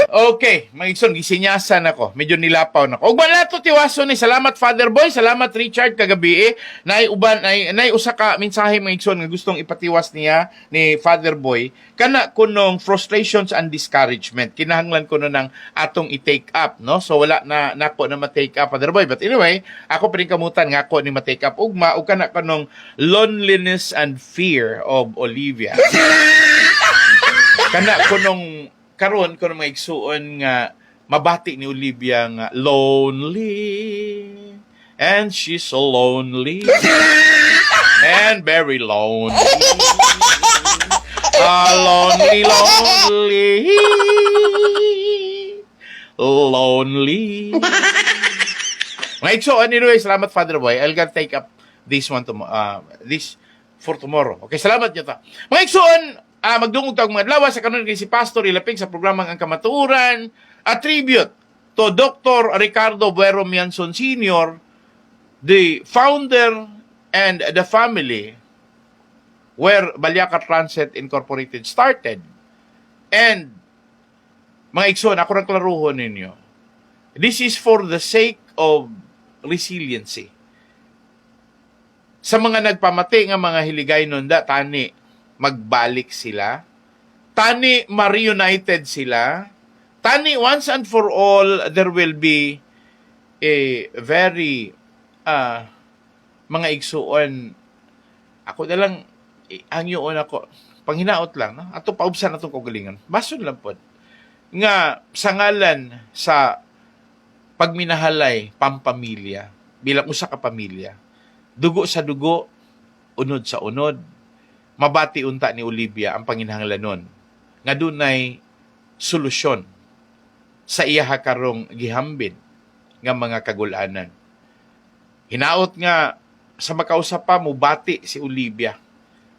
Okay, mga igsoon, gisinyasan ako. Medyo nilapaw na ako. Og wala to tiwaso ni. Salamat Father Boy, salamat Richard kagabi. Nay usa ka mensahe mga igsoon nga gustong ipatiwas niya ni Father Boy kana kunong frustrations and discouragement. Kinahanglan ko no ng atong i-take up, no? So wala na nako na ma-take up Father Boy. But anyway, ako pa rin kamutan nga ako ni ma-take up ugma ug kana kanong loneliness and fear of Olivia. Kana kunong karon ko mga igsuon nga mabati ni Olivia nga lonely and she's so lonely and very lonely. Lonely mga igsuon, anyway, salamat Father Boy. I'll gonna take up this one this for tomorrow. Okay, salamat nyo ta. Mga igsuon, magdungog tawag mga adlaw sa kanon kay si Pastor ilapig sa programang Ang Kamatuoran, a tribute to Dr. Ricardo Buero Mianzon Sr., the founder and the family where Balyacar Transit Incorporated started. And mga igsoon, ako nang klaruhon ninyo, this is for the sake of resiliency. Sa mga nagpamati nga mga hiligay nunda, tani magbalik sila, tani ma-reunited sila, tani once and for all there will be a very mga igsuon, ako na lang ang yun ako panghinaot lang, no? Ato paubsan atong kagalingan bason lang pod nga sa ngalan sa pagminahalay pampamilya bilang usa ka pamilya, dugo sa dugo, unod sa unod, mabati unta ni Olivia ang panginahanglanon nga dunay solusyon sa iya karong gihambin nga mga kagulanan. Hinaot nga sa makausap pa mo bati si Olivia.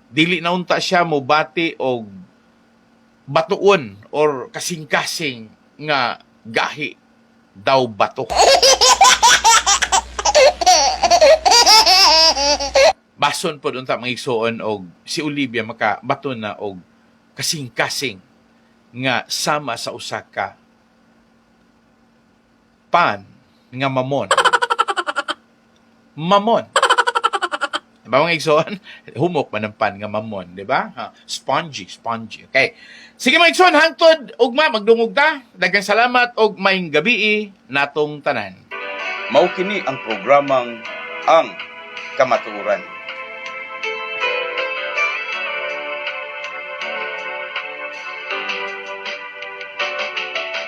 Dili na unta siya mo bati og batuon or kasing-kasing nga gahi daw bato. Bason po unta mga igsuon og si Olivia makabaton na og kasing-kasing nga sama sa usa ka pan nga mamon. Mamon. Diba mga igsoon? Humok man ang pan nga mamon, di ba? Spongy. Okay. Sige mga igsoon, hangtod ugma magdungog ta. Daghang salamat og maayong gabi natong tanan. Mao kini ang programang Ang Kamatuoran.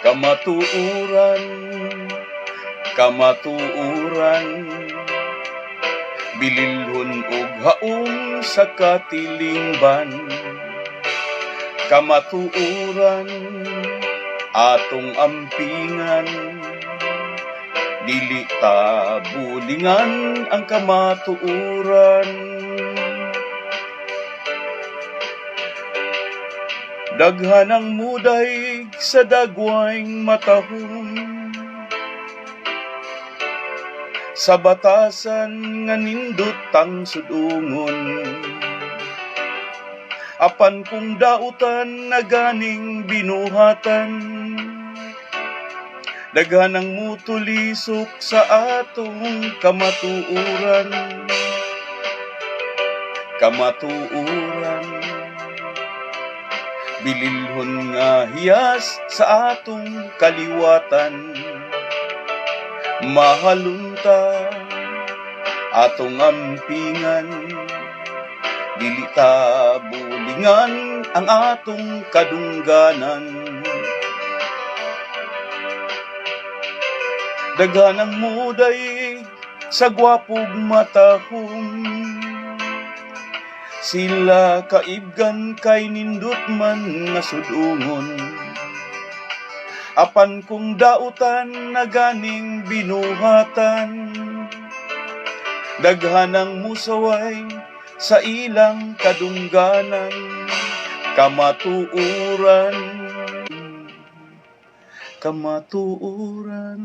Kamatuoran, bililhon og haong sa katilingban. Kamatuoran, atong ampingan, dili ta bulingan ang kamatuoran. Daghan ang muday sa dagwayng matahon, sa batasan nga nindot ang sudungon. apan kung dautan na ganing binuhatan. Daghan ang mutulisok sa atong kamatuuran. Kamatuuran. Bililhon nga hiyas sa atong kaliwatan. Mahalunta atong ampingan. Dili ta bulingan ang atong kadungganan. Daghan ang muday sa gwapog matahom. Sila kaibgan kay nindot man nga sudungon. Apan kung dautan na ganing binuhatan. Daghan ang musaway sa ilang kadungganan. Kamatuuran. Kamatuuran.